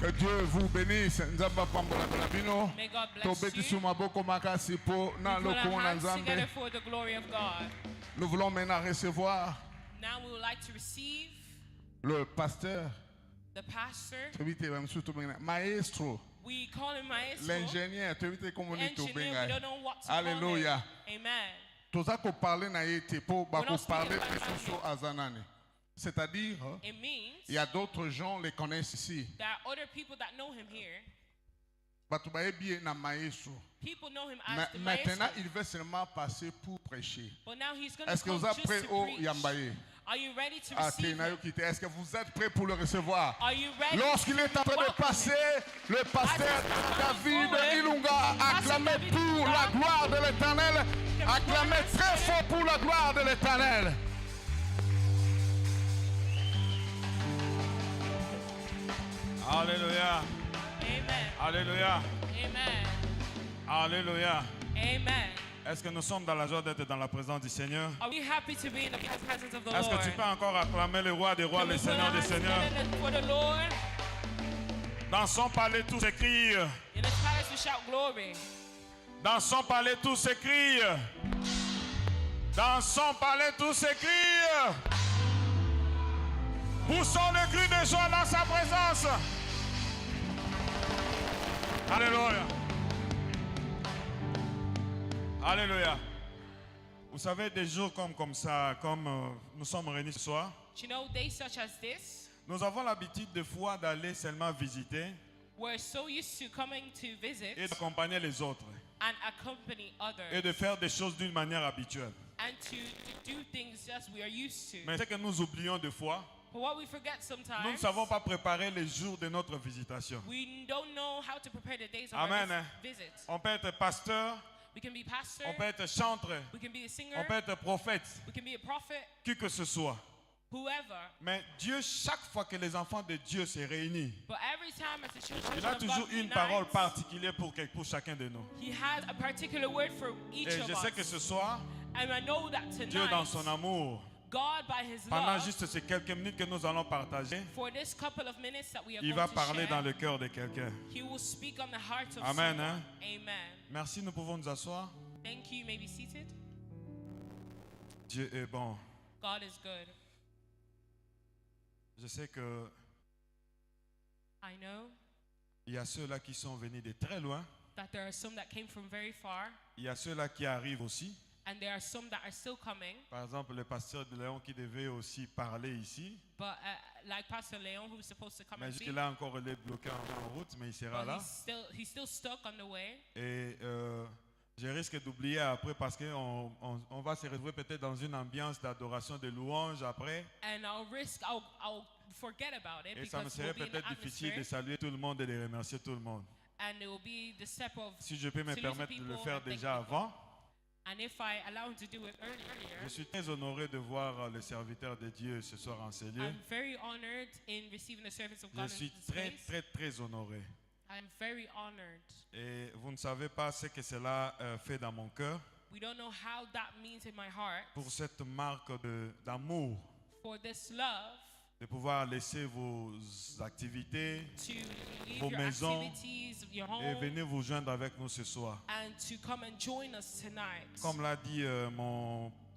Que Dieu vous bénisse. May God bless you. Put our hands together for the glory of God. Nous voulons maintenant recevoir Now we would like to receive le pasteur, the pastor. maestro, We call him maestro. l'ingénieur, Engineer, we don't know what to Alléluia. call him. Amen. Tout ça qu'on parle na été pour We're not speaking parler about de language. Soso Azanane. C'est-à-dire, It means il y a d'autres gens les connaissent ici. there are other people that know him here. Batubaye bien na maestro. People know him as the Maintenant, maestro. il veut seulement passer pour prêcher. But now he's going to Est-ce que come vous êtes just prêts to au preach. Yambaye? Are you ready to Ah, receive him? est-ce que vous êtes prêts pour le recevoir? Are you ready? Lorsqu'il est en train de welcome passer, him? le pasteur David Ilunga acclamait David pour Ilunga. la gloire de l'Éternel. Acclamait très fort pour la gloire de l'Éternel. Alléluia. Amen. Alléluia. Amen. Alléluia. Amen. Est-ce que nous sommes dans la joie d'être dans la présence du Seigneur? Are we happy to be in the presence of the Est-ce Lord? que tu peux encore acclamer le roi des rois, Can le we put Seigneur our des hands seigneurs? together for the Lord? Dans son palais, tous s'écrient. In His palace we shout glory. Dans son palais, tous s'écrient. Dans son palais, tous s'écrient. Poussons le cri de joie dans sa présence. Alléluia. Alléluia. Vous savez, des jours comme ça, comme nous sommes réunis ce soir, Do you know days such as this? nous avons l'habitude de fois d'aller seulement visiter We're so used to coming to visit et d'accompagner les autres and accompany others et de faire des choses d'une manière habituelle. and to do things as we are used to. Mais c'est que nous oublions des fois, But what we forget nous ne sometimes, savons pas préparer les jours de notre visitation. we don't know how to prepare the days of Amen. our visit. On peut être pasteur, We can be pastor, on peut être chantre, we can be a singer, on peut être prophète, we can be a prophet, qui que ce soit. whoever. Mais Dieu, chaque fois que les enfants de Dieu se réunissent, But every time as the children il a of toujours God une unites, parole particulière pour chacun de nous. He has a particular word for each Et of je sais que us. ce soir, And I know that Dieu dans son tonight, amour, God by His pendant love, juste ces quelques minutes que nous allons partager, for this couple of minutes that we are il going va to parler dans share, le cœur de quelqu'un. He will speak on the heart of Amen, someone. hein? Amen. Merci, nous pouvons nous asseoir. Thank you. You may be seated. Dieu est bon. God is good. Je sais que I know il y a ceux-là qui sont venus de très loin. that there are some that came from very far, Il y a ceux-là qui arrivent aussi. and there are some that are still coming. Par exemple, le pasteur de Léon qui devait aussi parler ici. But like Pastor Leon, who was supposed to come Mais and speak, jusque-là encore, il est bloqué en route, mais il sera but là. he's still stuck on the way. Et je risque d'oublier après parce qu'on va se retrouver peut-être dans une ambiance d'adoration, de louange après. And I'll forget about it Et ça me because we'll serait be in the peut-être difficile de atmosphere, saluer tout le monde et de remercier tout le monde. and it will be the step of Si je peux me saluting permettre de le people faire and thank déjà people. avant, And if I allow him to do it earlier, je suis très honoré de voir les serviteurs de Dieu ce soir en ces lieux. I'm very honored in receiving the service of Je God suis in this très, place. très, très honoré. I'm very honored. Et vous ne savez pas ce que cela fait dans mon cœur We don't know how that means in my heart pour cette marque d'amour, for this love de pouvoir laisser vos activités to leave vos your maisons activities, your et home, venir vous joindre avec nous ce soir. and to come and join us tonight. Comme l'a dit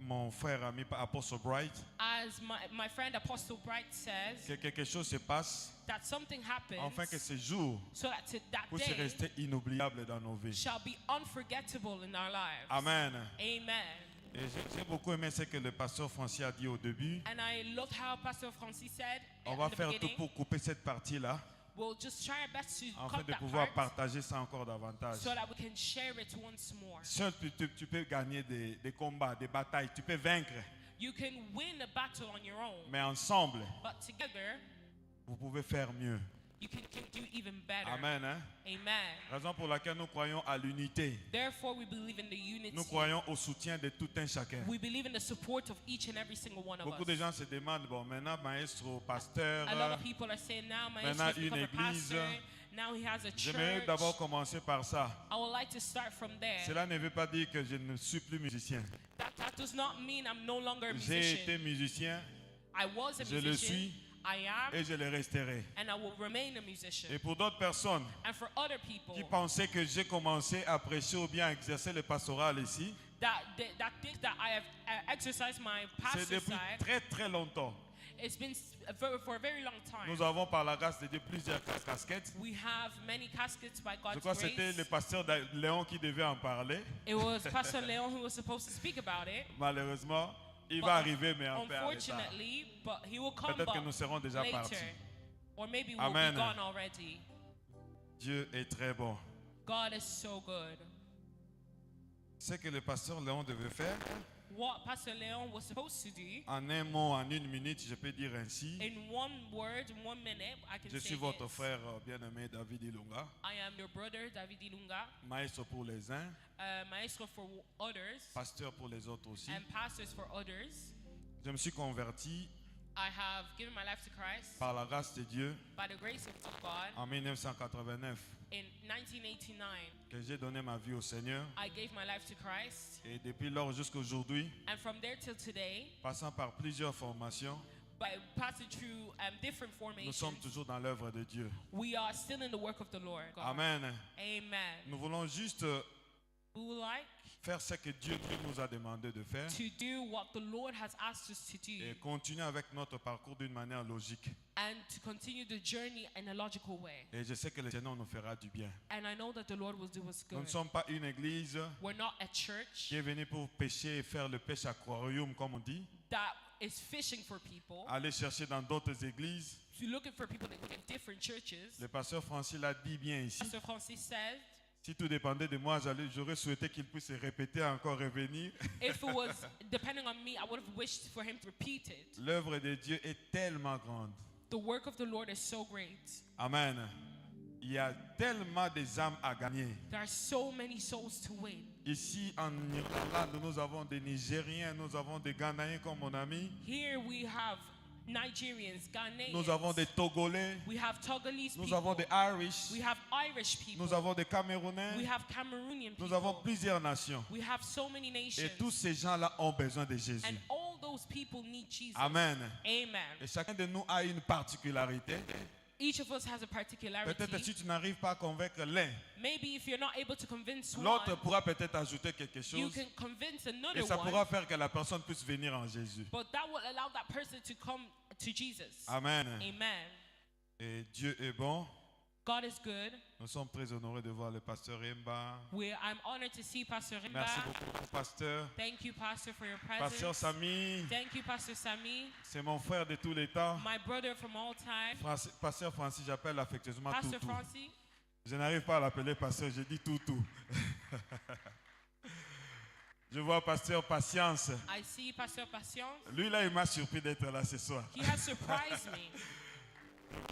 mon frère ami Apostle Bright, As my friend Apostle Bright says, que quelque chose se passe that something happens afin que ce jour so that that puisse day rester inoubliable dans nos vies. shall be unforgettable in our lives. Amen. Amen. Et j'ai beaucoup aimé ce que le pasteur Francis a dit au début. And I loved how Pastor Francis said On in va the faire tout beginning, pour couper cette partie-là we'll just try our best to afin cut de that pouvoir part partager ça encore davantage. so that we can share it once more. Seul tu peux gagner des combats, des batailles, tu peux vaincre. You can win a battle on your own, Mais ensemble, but together vous pouvez faire mieux. you can do even better. Amen. Hein? Amen. Raison pour laquelle nous croyons à l'unité. Therefore, we believe in the unity. Nous croyons au soutien de tout un chacun. We believe in the support of each and every single one of Beaucoup us. de gens se demandent, bon, maintenant, maestro, pasteur, A lot of people are saying now, my maintenant has become une a pastor. église. Now he has a j'aimerais church. d'abord commencer par ça. I would like to start from there. Cela ne veut pas dire que je ne suis plus musicien. That does not mean I'm no longer a J'ai été musician. musicien, I was a je le musician. suis, I am, et je le resterai. and I will remain a musician. Et pour d'autres personnes And for other people qui pensaient que j'ai commencé à prêcher ou bien à exercer le pastoral ici, that think that I have exercised my c'est pastor depuis side, très très longtemps. it's been for a very long time. Nous avons par la grâce de Dieu plusieurs casquettes. We have many caskets by Je God's crois que c'était le grace. pasteur Léon qui devait en parler. It was Pastor Leon who was supposed to speak about it. Malheureusement, il But va arriver, mais un peu en retard. unfortunately, but he will come Peut-être que back nous serons déjà later. partis. Or maybe we'll Amen. be gone already. Dieu est très bon. God is so good. Ce que le pasteur Léon devait faire, What Pastor Leon was supposed to do, en un mot, en une minute, je peux dire ainsi. in one word, in 1 minute, I can Je say suis votre this. frère bien-aimé David Ilunga, I am your brother, David Ilunga, maestro pour les uns, maestro for others, pasteur pour les autres aussi. and pastors for others. Je me suis converti I have given my life to Christ par la grâce de Dieu by the grace of God en 1989, in 1989. que j'ai donné ma vie au Seigneur. I gave my life to Christ, Et depuis lors jusqu'à aujourd'hui, and from there till today, passant par plusieurs formations, by passing through different nous formations, sommes toujours dans l'œuvre de Dieu. we are still in the work of the Lord. Amen. Amen. Nous voulons juste We would like faire ce que Dieu nous a demandé de faire to do what the Lord has asked us to do, et continuer avec notre parcours d'une manière logique. and to continue the journey in a logical way. Et je sais que le Seigneur nous fera du bien. And I know that the Lord will do us Nous ne good. sommes pas une église We're not a church qui est venue pour pêcher et faire le pêche aquarium, comme on dit. that is fishing for people. Aller chercher dans d'autres églises. You're looking for people in different churches. Le pasteur Francis l'a dit bien ici. Pastor Francis said, Si tout dépendait de moi, j'aurais souhaité qu'il puisse répéter encore revenir. if it was depending on me, I would have wished for him to repeat it. L'œuvre de Dieu est tellement grande. The work of the Lord is so great. Amen. Il y a tellement des âmes à gagner. There are so many souls to win. Ici en Irlande, nous avons des Nigériens, nous avons des Ghanéens comme mon ami. Here we have Nigerians, Ghanaians, Nous avons des Togolais. we have Togolese Nous people, avons des Irish. we have Irish people, Nous avons des Camerounais. we have Cameroonian people, Nous avons plusieurs nations. we have so many nations, Et tous ces gens-là ont besoin de Jésus. and all those people need Jesus. Amen. Amen. Et chacun de nous a une particularité. Each of us has a Peut-être particularity. si tu n'arrives pas à convaincre l'un, Maybe if you're not able to convince l'autre one, pourra peut-être ajouter quelque you chose. can convince Et another ça one, pourra faire que la personne puisse venir en Jésus. but that will allow that person to come to Jesus. Amen. Amen. Et Dieu est bon. God is good. Nous sommes très honorés de voir le pasteur Emba. I'm honored to see Pastor Rimba. Merci beaucoup, pasteur. Thank you, Pastor, for your Pasteur presence. Samy, Thank you, Pastor Sami, c'est mon frère de tous les temps. my brother from all time. Pasteur Francis, j'appelle affectueusement Pastor Toutou. Francis, Je n'arrive pas à l'appeler pasteur, je dis Toutou. Je vois pasteur Patience. I see Pastor Patience. Lui là, il m'a surpris d'être là ce soir. He has surprised me.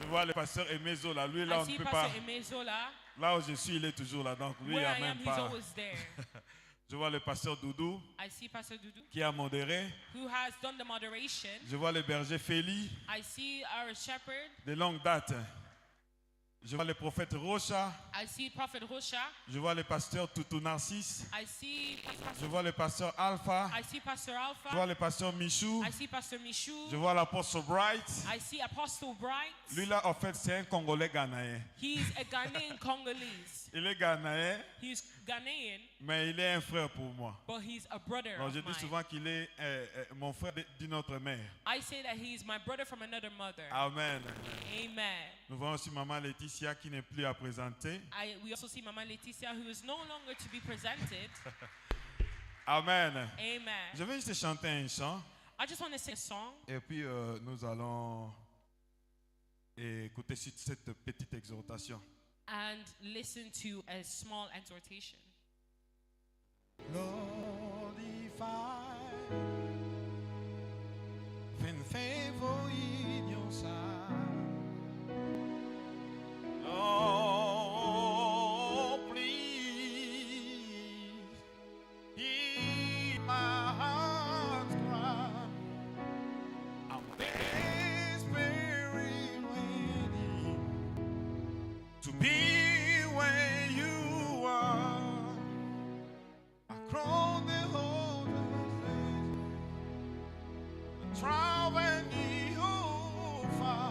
Je vois le pasteur Emezo là. Lui là, I on ne see peut pas. Pastor Emezola. Là où je suis, il est toujours là. Donc lui, il n'y Where a I même am, he's pas. always there. Je vois le pasteur Doudou I see Pastor Dudu, qui a modéré. who has done the moderation. Je vois le berger Félix I see our shepherd. de longue date. Je vois le prophète Rocha. I see Prophet Hosha. Je vois le pasteur Toutou Narcisse. I see Je vois le pasteur Alpha. I see Pastor Je vois Alpha. le pasteur Michou. I see Pastor Mishu. Je vois l'apôtre Bright. I see Apostle Bright. Lui là, en fait, c'est un Congolais ghanéen. He's a Ghanaian Congolese. Il est ghanéen, He's Ghanaian, mais il est un frère pour moi. but he's a brother Alors, of je dis mine. souvent qu'il est mon frère d'une autre mère. I say that he's my brother from another mother. Amen. Amen. Nous voyons aussi maman Laetitia qui n'est plus à présenter. We also see Mama Laetitia, who is no longer to be presented. Amen. Amen. Je vais juste chanter un chant I just want to sing a song, et puis nous allons écouter cette petite exhortation. and listen to a small exhortation. Lord, if I find favor in your sight, Lord, please hear my heart's cry. I'm desperately waiting to be where you are. Across the whole desert, traveling the whole far.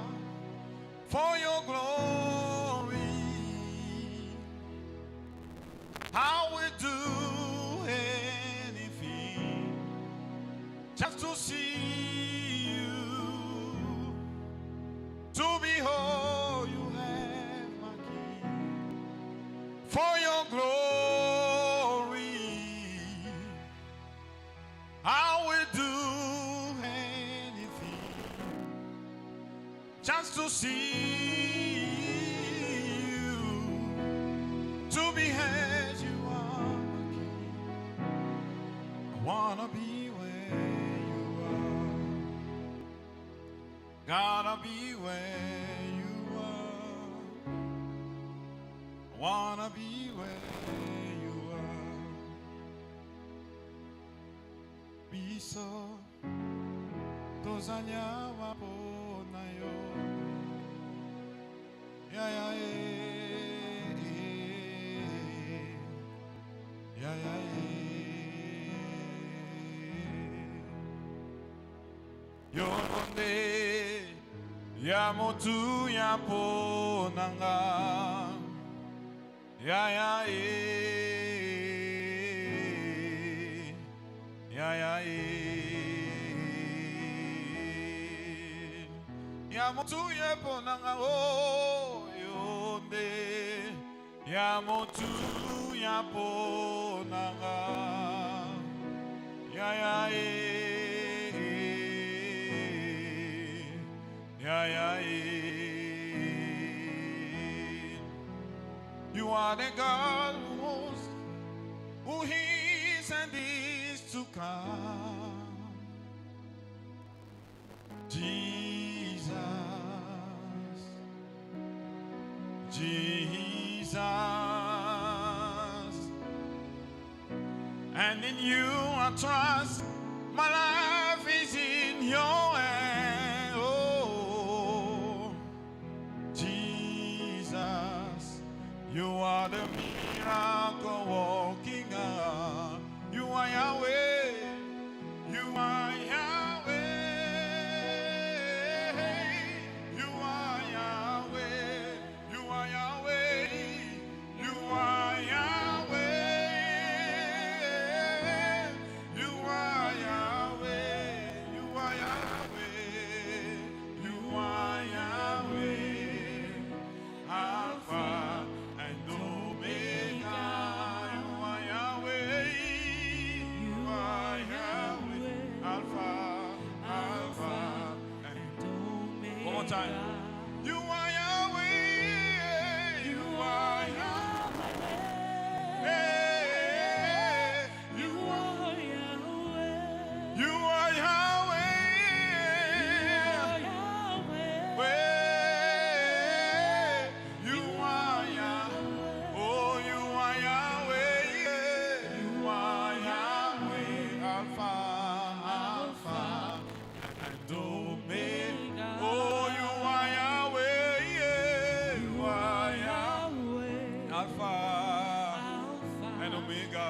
see you, to be as you are, I wanna be where you are. Gotta be where you are. I wanna be where you are. Biso tozanya wapo na yo. Ya ya ya ya Yonde ya motu ya ponanga. Ya ya ya ya ya motu ya ponanga oh yonde ya motu ya ponanga. Ya ya ya ya You are the God who was, who is and is to come. Jesus, Jesus, and in you I trust. My life is in your hand. Oh, Jesus, you are the miracle walking God. You are Yahweh. You are Yahweh. You are Yahweh. You are Yahweh. You are Yahweh. You are Yahweh. You are Yahweh. You are Yahweh. Alpha and Omega. You are Yahweh. You are Yahweh. Alpha, Alpha and Omega. One more time. You are Yahweh. You are Yahweh. You are Yahweh. You are Yahweh. You are Yahweh. Oh, you are Yahweh. You are Yahweh. Alpha, Alpha and Omega. Oh, you are Yahweh. You are Yahweh. Alpha and Omega.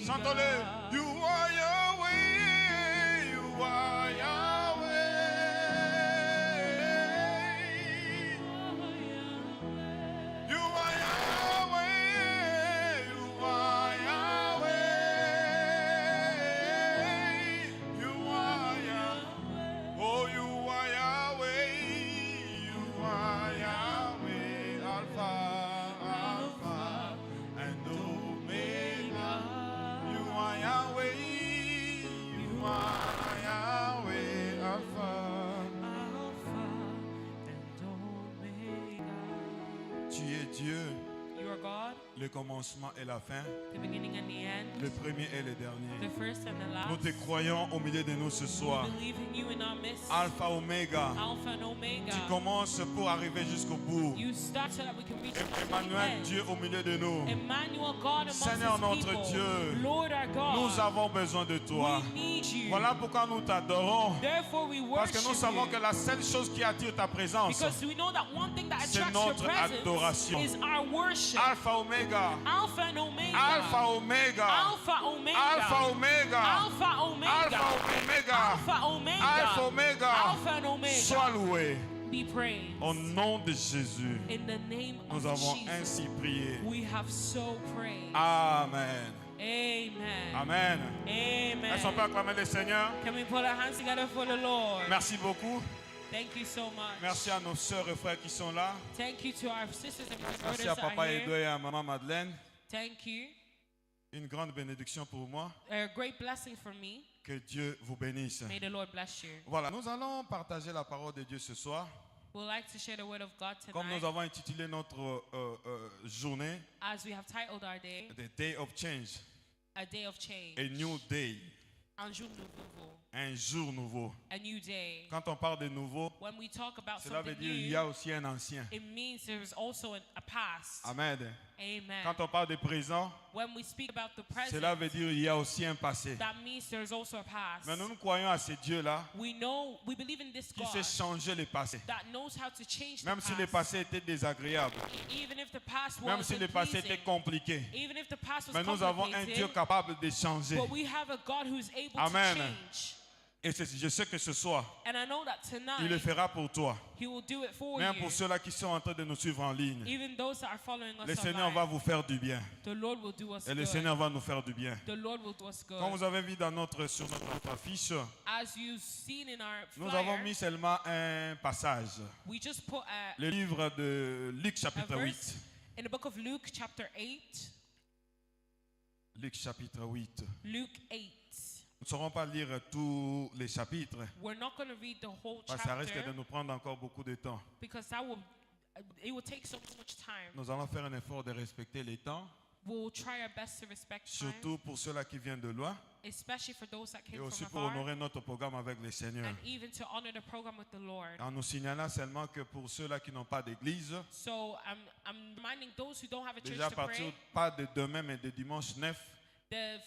Chantons-le. You are Yahweh. You are Yahweh. You are Yahweh. You are Yahweh. You are Yahweh. Oh, you are Yahweh. You are Yahweh. Alpha, Alpha and Omega. You are Yahweh. You are Yahweh. Alpha. Tu es Dieu, You are God, le commencement et la fin, the beginning and the end, le premier et le dernier. the first and the Nous last. te croyons au milieu de nous ce soir. We believe in you in our midst. Alpha, Omega. Alpha and Omega. Tu commences pour arriver jusqu'au bout. You start so that we can reach the Emmanuel, end. Dieu au milieu de nous. Emmanuel, God amongst Seigneur his notre people. Dieu, Lord our God, Nous avons besoin de toi. we need you. Voilà pourquoi nous t'adorons. Therefore we Parce worship que nous savons you. que la seule chose qui attire ta présence, Because we know that one thing that c'est attracts your notre presence adoration. is our worship. Alpha, Omega. Alpha and Omega. Alpha, Omega. Alpha Omega. Alpha, Omega. Alpha Omega. Alpha, Omega. Alpha Omega. Alpha, Omega. Alpha and Omega. Sois loué. Be praised. Au nom de Jésus, In the name nous of avons Jesus, ainsi prié. we have so prayed. Amen. Amen. Amen. Amen. Est-ce qu'on peut acclamer le Seigneur? Can we put our hands together for the Lord? Merci beaucoup. Thank you so much. Merci à nos sœurs et frères qui sont là. Thank you to our sisters and brothers Merci that à Papa are Edo here. et à Maman Madeleine. Thank you. Une grande bénédiction pour moi. A great blessing for me. Que Dieu vous bénisse. May the Lord bless you. Voilà, nous allons partager la parole de Dieu ce soir. We'd like to share the word of God Comme nous tonight. avons intitulé notre journée, As we have titled our day, The Day of Change, A Day of Change. a new day, Un jour nouveau. un jour nouveau. A new day. Quand on parle de nouveau, When we talk about cela veut something dire qu'il y a new, aussi un ancien. it means there's also a past. Amen. Amen. Quand on parle de présent, When we speak about the cela present, veut dire qu'il y a aussi un passé. that means there's also a past. Mais nous croyons à ce Dieu-là We believe in this qui God sait changer le passé. that knows how to change the Même si le past. passé était désagréable, Even if the past même was si le passé était unpleasing, compliqué, even if the past was mais nous avons un Dieu complicated, capable de changer. but we have a God who's able Amen. to change. Et je sais que ce soir, And I know that il le tonight, fera pour toi. He will do it for Même you. pour ceux-là qui sont en train de nous suivre en ligne. Even those that are following us Le Seigneur va online, vous faire du bien. the Lord will do us Et le good. Seigneur va nous faire du bien. The Lord will do us good. Comme vous avez vu sur notre affiche, As you've seen in our nous avons flyer, mis seulement un passage. we just put Le livre de Luc a chapitre 8. verse in the book of Luke chapter 8. Luc chapitre 8. Luke 8. Nous ne saurons pas lire tous les chapitres, We're not going to read the whole parce que ça risque de chapter nous prendre encore beaucoup de temps. because it will take so much time. Nous allons faire un effort de respecter les temps, We'll try our best to respect time, surtout pour ceux-là qui viennent de loin, especially for those that et came aussi from pour afar, honorer notre programme avec le Seigneur. and even to honor the program with the Lord. En nous signalant seulement que pour ceux-là qui n'ont pas d'église, So I'm reminding those who don't have a church déjà à to partir pray, pas de demain mais de dimanche 9,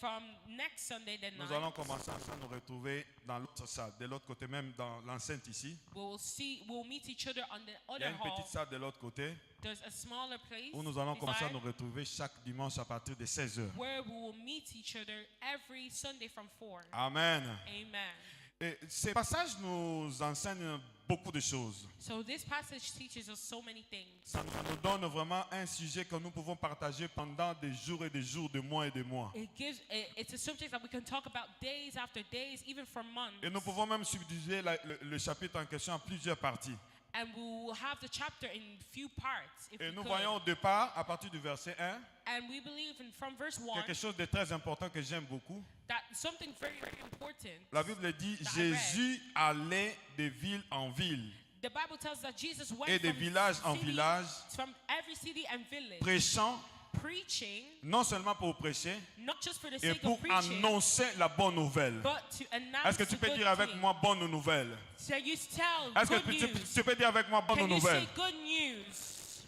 from next Sunday the nous 9th, allons commencer à nous retrouver dans l'autre salle, de l'autre côté même dans l'enceinte ici. we'll meet each other on the Il y a other une hall. petite salle de l'autre côté There's a smaller place où nous allons commencer à beside nous retrouver chaque dimanche à partir de 16h. where we will meet each other every Sunday from 4. Amen. Amen. Et ces passages nous enseignent beaucoup de choses. So this passage teaches us so many things. Ça nous donne vraiment un sujet que nous pouvons partager pendant des jours et des jours, des mois et des mois. It's a subject that we can talk about days after days, even for months. Et nous pouvons même subdiviser le chapitre en question en plusieurs parties. And we will have the chapter in few parts. If Et we nous could. voyons au départ, à partir du verset 1, And we believe from verse 1 quelque chose de très important que j'aime beaucoup. that something very, very important. La Bible dit, That I Jésus allait de ville en ville, The Bible tells us that Jesus went et de from village en city- village, from every city and village, prêchant, preaching, non seulement pour prêcher, not just for the et sake pour of preaching, annoncer la bonne nouvelle. but to announce Est-ce que tu the peux good dire avec thing. moi bonne nouvelle? So you tell Est-ce good que news. tu peux dire avec moi bonne Can you nouvelle? say good news?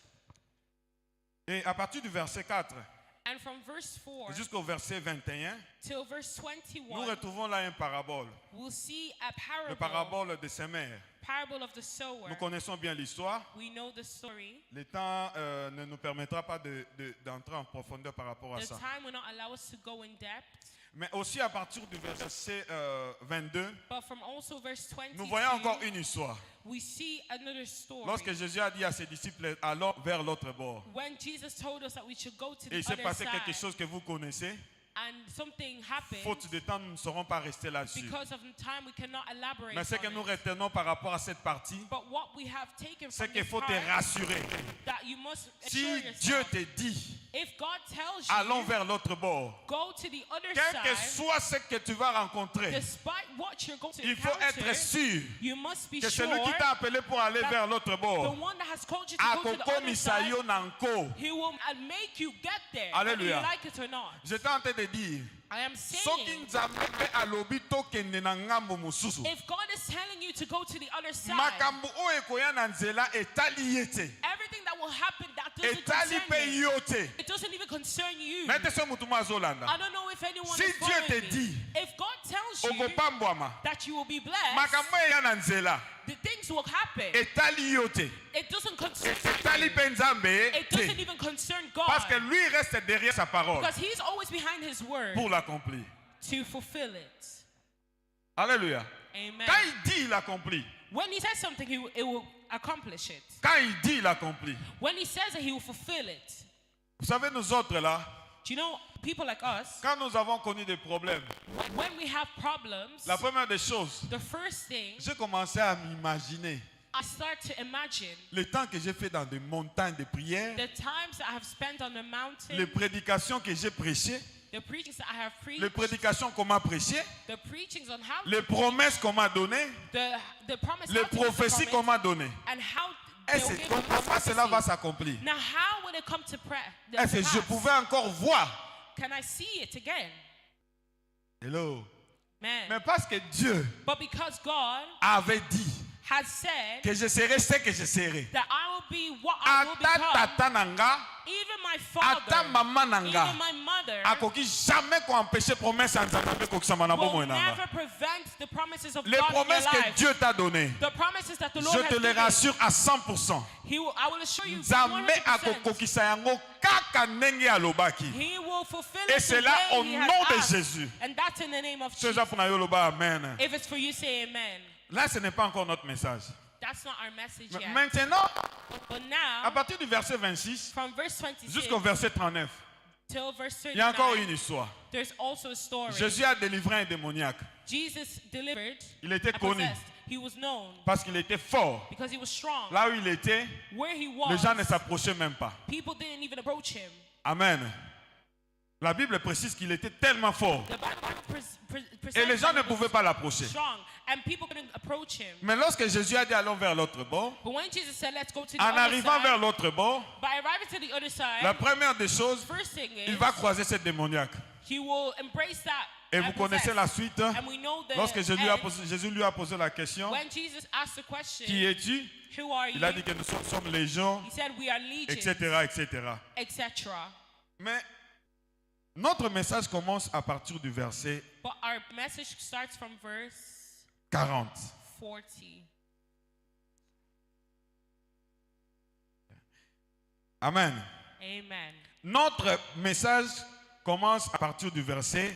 Et à partir du verset 4 And from verse 4 jusqu'au verset 21, till verse nous 21, retrouvons là une parabole. we'll see a Le parable, parabole de ses mères. parable of the sower. Nous connaissons bien l'histoire. We know the story. Le temps ne nous permettra pas d'entrer en profondeur par rapport à The ça. time will not allow us to go in depth. Mais aussi à partir du verset 22, But from also verse 22, nous voyons encore une histoire. we see another story. Lorsque Jésus a dit à ses disciples, allons vers l'autre bord. When Jesus told us that we should go to Et the il s'est other passé side, quelque chose que vous connaissez. and something happened. Faute de temps, nous ne saurons pas rester là-dessus. Because of the time, we cannot elaborate Mais ce que on nous it. retenons par rapport à cette partie, But what we have taken c'est from qu'il this faut te part, rassurer. that you must Si assure Dieu yourself, te dit, if God tells allons you, vers l'autre bord, go to the other quel que side, soit ce que tu vas rencontrer, despite what you're going to il faut encounter, être sûr you must be que sure celui qui t'a appelé pour aller that vers l'autre the bord, one that has called you to go to the Akoko other side, Misayo Nanko. he will make you get there, Alléluia. whether you like it or not. J'étais en train de dire, I am soki saying, nzambe mpe alobi tokende na ngambo mosusu, if God is telling you to go to the other side, makambo oyo ekoya na nzela etali ye te, everything that will happen that doesn't etali concern mpe you, yo te. it doesn't even concern you. Na ete so mutu mo azolanda. I don't know if anyone Si is Dieu following te me. dit, If God tells you okopambwama, that you will be blessed, makambo eya na nzela the things will happen. etali yo te, It doesn't concern etali you. mpe nzambe It doesn't te, even concern God. parce que lui reste derrière sa parole Because He's always behind His word pour l'accomplir. to fulfill it. Alléluia. Amen. Quand il dit, il accomplit. When He says something, it will accomplish it. Quand il dit, il accomplit. When He says it, He will fulfill it. Vous savez, nous autres là, Do you know, people like us, quand nous avons connu des problèmes, when we have problems, la première des choses, the first thing j'ai commencé à m'imaginer I start to imagine le temps que j'ai fait dans des montagnes de prières, the times that I have spent on the mountain, les prédications que j'ai prêchées, The preachings that I have preached. les prédications qu'on m'a prêchées, The preachings on how. les promesses qu'on m'a données, The promise. les prophéties qu'on m'a données. And how. Est-ce que comment cela va s'accomplir? Now how will it come to prayer? Est-ce que je pouvais encore voir? Can I see it again? Hello. Man. Mais parce que Dieu But because God avait dit has said que je serai ce que je serai. that I will be what I will Ata become, tata nanga, even my ata father, mama nanga, even my mother akoki jamais qu'on empêche promesse en Nzambe kokisama na will bomo never nanga. prevent the promises of Les God in your promesses que life. Dieu t'a données, The promises that the Lord je has te les given, rassure à 100%. I will assure you Nzambe 100%. akokokisa yango kaka ndenge alobaki. He will fulfill Et it the c'est là way au he has nom de asked. Jésus. And that's in the name of C'est Jesus. ça pour na yo loba amen. If it's for you, say amen. Là, ce n'est pas encore notre message. That's not our message yet. Maintenant, But à now, partir du verset 26 from verse 26 jusqu'au verset 39, till verse il y a encore 39, une histoire. there's also a story. Jésus a délivré un démoniaque Jesus delivered Il était a connu. possessed. He was known parce qu'il était fort. because he was strong. Là où il était, Where he les was, gens ne s'approchaient même pas. people didn't even approach him. Amen. La Bible précise qu'il était tellement fort The Bible et les gens ne presents pouvaient pas l'approcher. strong, and people couldn't approach him. Mais lorsque Jésus a dit allons vers l'autre bord, But when Jesus said, "Let's go to the en other arrivant side," vers l'autre bord, by arriving to the other side, la première des choses, first thing il is va croiser cette démoniaque. he will embrace that. Et vous connaissez la suite. And we know the Lorsque Jésus end. lui a posé la question, When Jesus asked the question, qui es-tu? "Who are you?" Il a dit que nous sommes légions, He said, "We are legion," etc., etc. etc. Mais notre message commence à partir du verset But our message starts from verse 40. 40. Amen. Amen. Notre message commence à partir du verset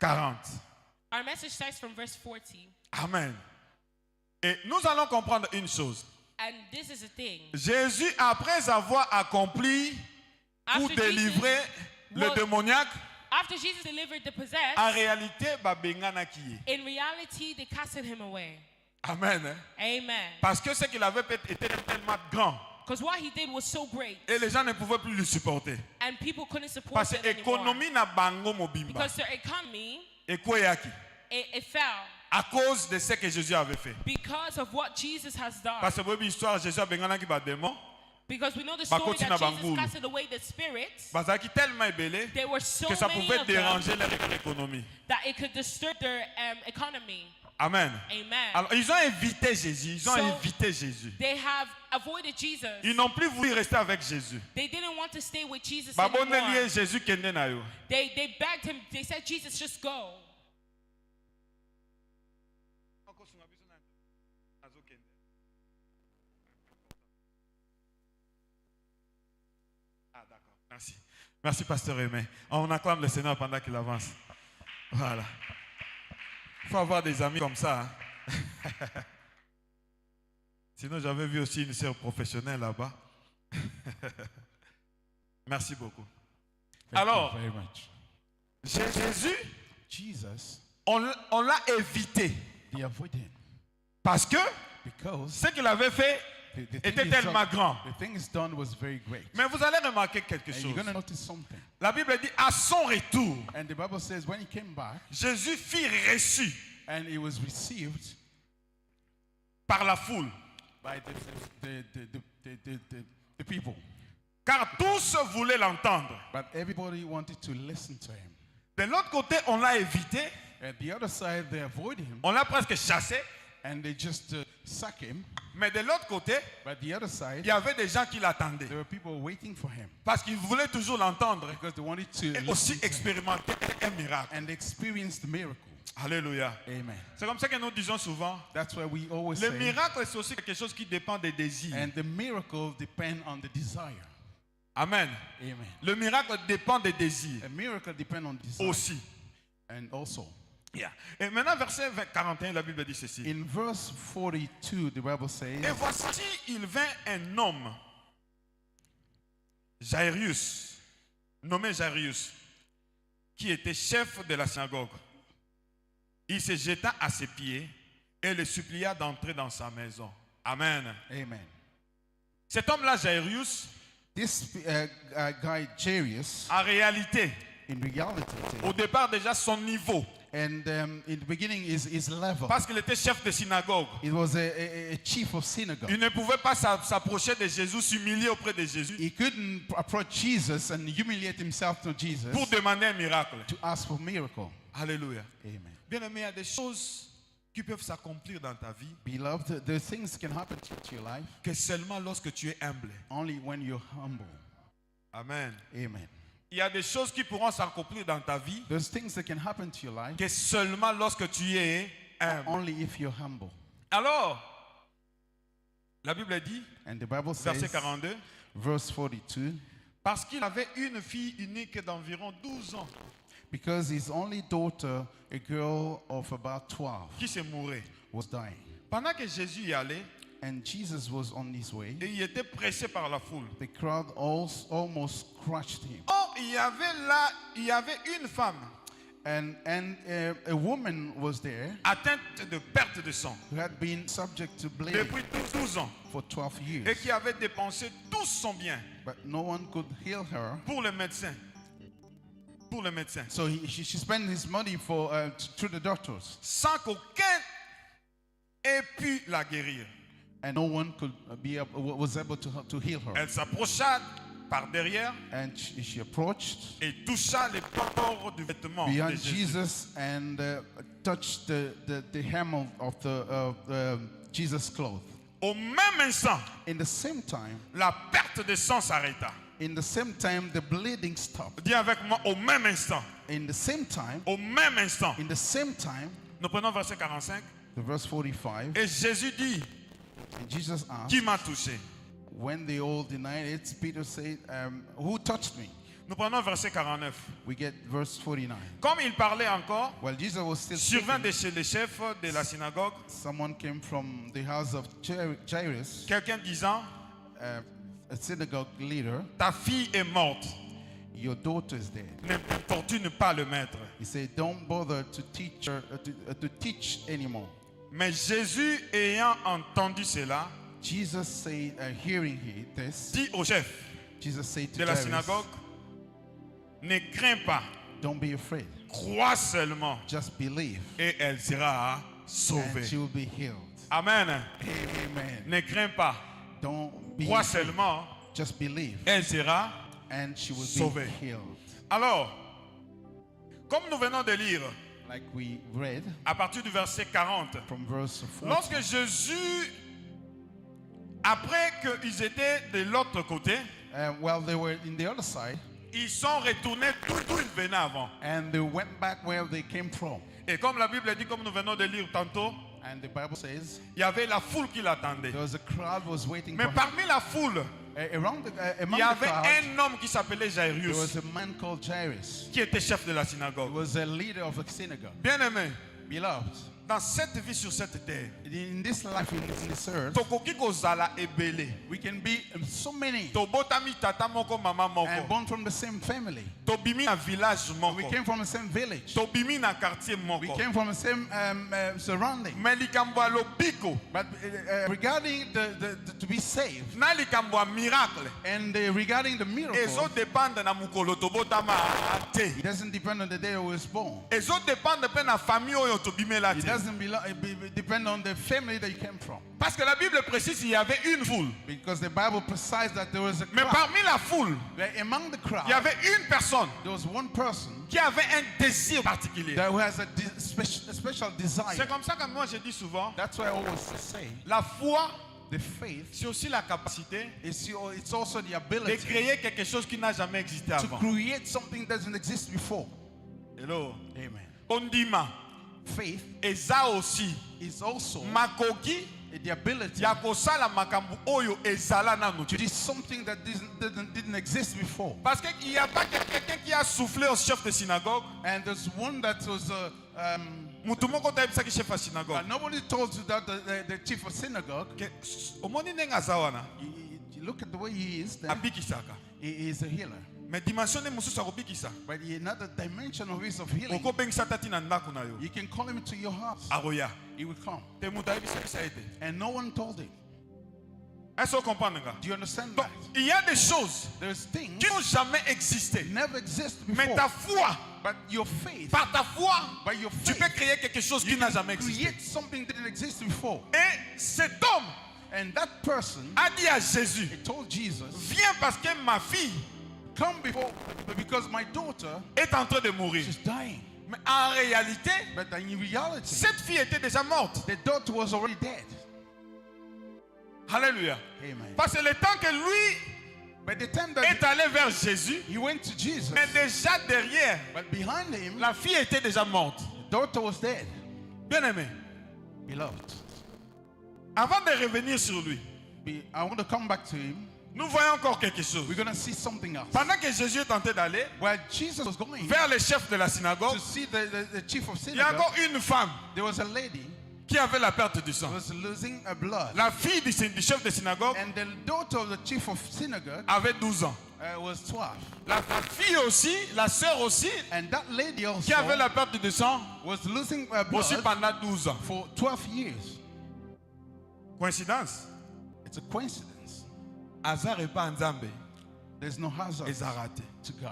40. Our message starts from verse 40. Amen. Et nous allons comprendre une chose. And this is the thing. Jésus, après avoir accompli ou After délivré le was- démoniaque, After Jesus delivered the possessed, en réalité, babengana qui est. in reality, they casted him away. Amen. hein. Amen. Parce que ce qu'il avait fait était tellement grand Because what he did was so great, et les gens ne pouvaient plus le supporter. and people couldn't support Parce it que anymore. l'économie na bango mobimba. Because their economy, Ekoyaki. it fell À cause de ce que Jésus avait fait. because of what Jesus has done. Parce que vous avez l'histoire, Jésus a bengana qui bat démon. Because we know the story Bakoti that na Jesus bangulu. casted away the spirits. Bazaki tellement ébélé There were so que ça many pouvait of them déranger leur économie. that it could disturb their economy. Amen. Amen. Alors, ils ont invité Jésus. Ils ont So- invité Jésus. They have avoided Jesus. Ils n'ont plus voulu rester avec Jésus. They didn't want to stay with Jesus Baboneli anymore. Jésus kende na yo. They begged him. They said, "Jesus, just go." Ah, d'accord. Merci. Merci, Pasteur Aimé. On acclame le Seigneur pendant qu'il avance. Voilà. Il faut avoir des amis comme ça. hein. Sinon, j'avais vu aussi une sœur professionnelle là-bas. Merci beaucoup. Alors, Thank you very much. Jésus, Jesus, on l'a évité they avoided him parce que because ce qu'il avait fait the était thing, tellement grand. the thing is done was very great. Mais vous allez remarquer quelque And chose. you're going to notice something. La Bible dit à son retour, And the Bible says when he came back Jésus fut reçu and he was received par la foule. by the people. Car tous voulaient l'entendre. But everybody wanted to listen to him. De l'autre côté, on l'a évité, At the other side, they avoid him on l'a presque chassé. and they just sack him. Mais de l'autre côté, But the other side, il y avait des gens qui l'attendaient. there were people waiting for him Parce qu'ils voulaient toujours l'entendre because they wanted to et listen aussi to him expérimenter un miracle. and experience the miracle. Alléluia. Amen. C'est comme ça que nous disons souvent, That's why we always le say, miracle c'est aussi quelque chose qui dépend des désirs. and the miracle depend on the desire. Amen. Amen. Le miracle dépend des désirs A miracle depend on desire. aussi. And also, Yeah. Et maintenant, verset 41, la Bible dit ceci. in verse 42, the Bible says, Et voici, il vint un homme, Jairus, nommé Jairus, qui était chef de la synagogue. Il se jeta à ses pieds et le supplia d'entrer dans sa maison. Amen. Amen. Cet homme-là, Jairus, This guy, Jairus, en réalité, In reality, Au départ, déjà, son niveau. and in the beginning, his level. Parce qu'il était chef de synagogue. It was a chief of synagogue. Il ne pouvait pas s'approcher de Jésus, s'humilier auprès de Jésus He couldn't approach Jesus and humiliate himself to Jesus pour demander un miracle. to ask for miracle. Alléluia. Amen. Bien aimé, il y a des choses qui peuvent s'accomplir dans ta vie Beloved, the things can happen to your life que seulement lorsque tu es humble. only when you're humble. Amen. Amen. Il y a des choses qui pourront s'accomplir dans ta vie There's things that can happen to your life que seulement lorsque tu es humble. only if you're humble. Alors, la Bible dit, And the Bible verset says, 42, verse 42, parce qu'il avait une fille unique d'environ 12 ans because his only daughter, a girl of about 12, qui se mourait. was dying. Pendant que Jésus y allait, And Jesus was on his way. et il était pressé par la foule. The crowd almost crushed him. Or, il y avait une femme And a woman was there atteinte de perte de sang who had been subject to bleeding depuis 12 ans for 12 et years. qui avait dépensé tout son bien But no one could heal her. pour le médecin. Pour le médecin. So she spent his money through the doctors. Sans qu'aucun ait pu la guérir. And no one was able to heal her. Elle s'approcha par derrière And she approached et toucha les bords du vêtement de beyond Jésus. Jesus and touched the hem of Jesus' cloth. Au même instant, In the same time, la perte de sang s'arrêta. the bleeding stopped. Dis avec moi, au même instant. In the same time, Au même instant. Nous prenons verset 45. the verse 45, Et Jésus dit, and Jesus asked, qui m'a touché? when they all denied it, Peter said, who touched me? Nous prenons verset 49. We get verse 49. Comme il parlait encore, While Jesus was still survint de speaking, chez les chefs de la synagogue someone came from the house of Jairus, quelqu'un disant, a synagogue leader. ta fille est morte, Your daughter is dead. n'importune pas le maître. He said, don't bother to teach her to teach anymore. Mais Jésus, ayant entendu cela, Jesus said, hearing this, dit au chef Jesus said to de la Jairus, synagogue, ne crains pas, don't be afraid. crois seulement Just believe, et elle sera and sauvée. she will be healed. Amen. Amen. Ne crains pas, Don't be crois afraid. seulement, Just believe, elle sera. and she will Sauvée. be healed. Alors, comme nous venons de lire Like we read à partir du verset 40, from verse 4. lorsque Jésus, après qu'ils étaient de l'autre côté, While they were in the other side, ils sont retournés d'où ils venaient avant. and they went back where they came from. Et comme la Bible dit, comme nous venons de lire tantôt, And the Bible says il y avait la foule qui l'attendait. there was a crowd was waiting Mais for him. parmi la foule, Among il y the avait crowd, un homme qui s'appelait there Jairus, was a man called Jairus. qui était chef de la He synagogue. was a leader of a synagogue. Bien aimé, Beloved, dans cette vie sur cette terre, in this life, in this earth, tokoki kozala ebele. we can be so many Tobotami tata moko mama and moko. born from the same family. Tobimi na village We moko. came from the same village. Tobimi na quartier We moko. came from the same surrounding. Mais likambo ya lobiko, But regarding the to be saved na likambo ya miracle, and regarding the miracle, ezo dépendre na mukolo tobotama te. it doesn't depend on the day I was born. Ezo dépendre pe na famille oyo tobimela It te. doesn't depend on the family that you came from. Parce que la Bible précise il y avait une foule. Because the Bible precise that there was a Mais crowd. parmi la foule, Among the crowd, il y avait une personne there was one person qui avait un désir particulier. that has a special desire. C'est comme ça que moi je dis souvent, That's why I always say la foi, the faith c'est aussi la capacité it's also the de ability créer quelque chose qui n'a jamais existé to avant. create something that doesn't exist before. Hello. Amen. Ondima, Faith eza aussi is also makoki the ability ya kosala makambo oyo ezala nanu to te. do something that didn't exist before. Parce qu'il n'y a pas quelqu'un qui a soufflé au chef de synagogue. And there's one that was Mutu moko tayebisaki chef ya synagogue. nobody told you that the chief of synagogue. Ke- omoni ndenge aza wana You look at the way he is. There, abikisaka. he is a healer. Mais dimension nde mosusu akobikisa. But another dimension of his of healing, Okobengisa tati na ndako na yo. you can call him to your house. Aroya. He will come. Te mutu ayebisakisa ete. And no one told him. Est-ce que vous comprenez? Do you understand Donc, that? il y a des choses There's things qui n'ont jamais existé. never exist Mais before. ta foi, But your faith, par ta foi, by your tu faith, peux créer quelque chose qui you n'a can jamais existé. create something that didn't exist before. Et cet homme And that person, a dit à Jésus, he told Jesus, viens parce que ma fille come before, because my daughter, est en train de mourir. she's dying. Mais en réalité, But in reality, cette fille était déjà morte. the daughter was already dead. Alléluia. Amen. Parce que le temps que lui By the time that est allé vers Jésus, he went to Jesus, mais déjà derrière, but behind him, la fille était déjà morte. the daughter was dead. Bien aimé, Beloved, avant de revenir sur lui, I want to come back to him. nous voyons encore quelque chose. We're going to see something else. Pendant que Jésus est tenté d'aller While Jesus was going vers le chef de la synagogue, to see the chief of il y a synagogue, encore une femme there was a lady qui avait la perte du who sang. was losing her blood. La fille du chef de synagogue And the daughter of the chief of synagogue avait 12 ans. was 12. La fille aussi, la sœur aussi, And that lady qui avait also la perte du sang, was losing her aussi blood pendant 12 ans. for 12 years. Coïncidence? It's a coincidence. Hasard et pas Nzambe. There's no hazard Ils ont raté. to God.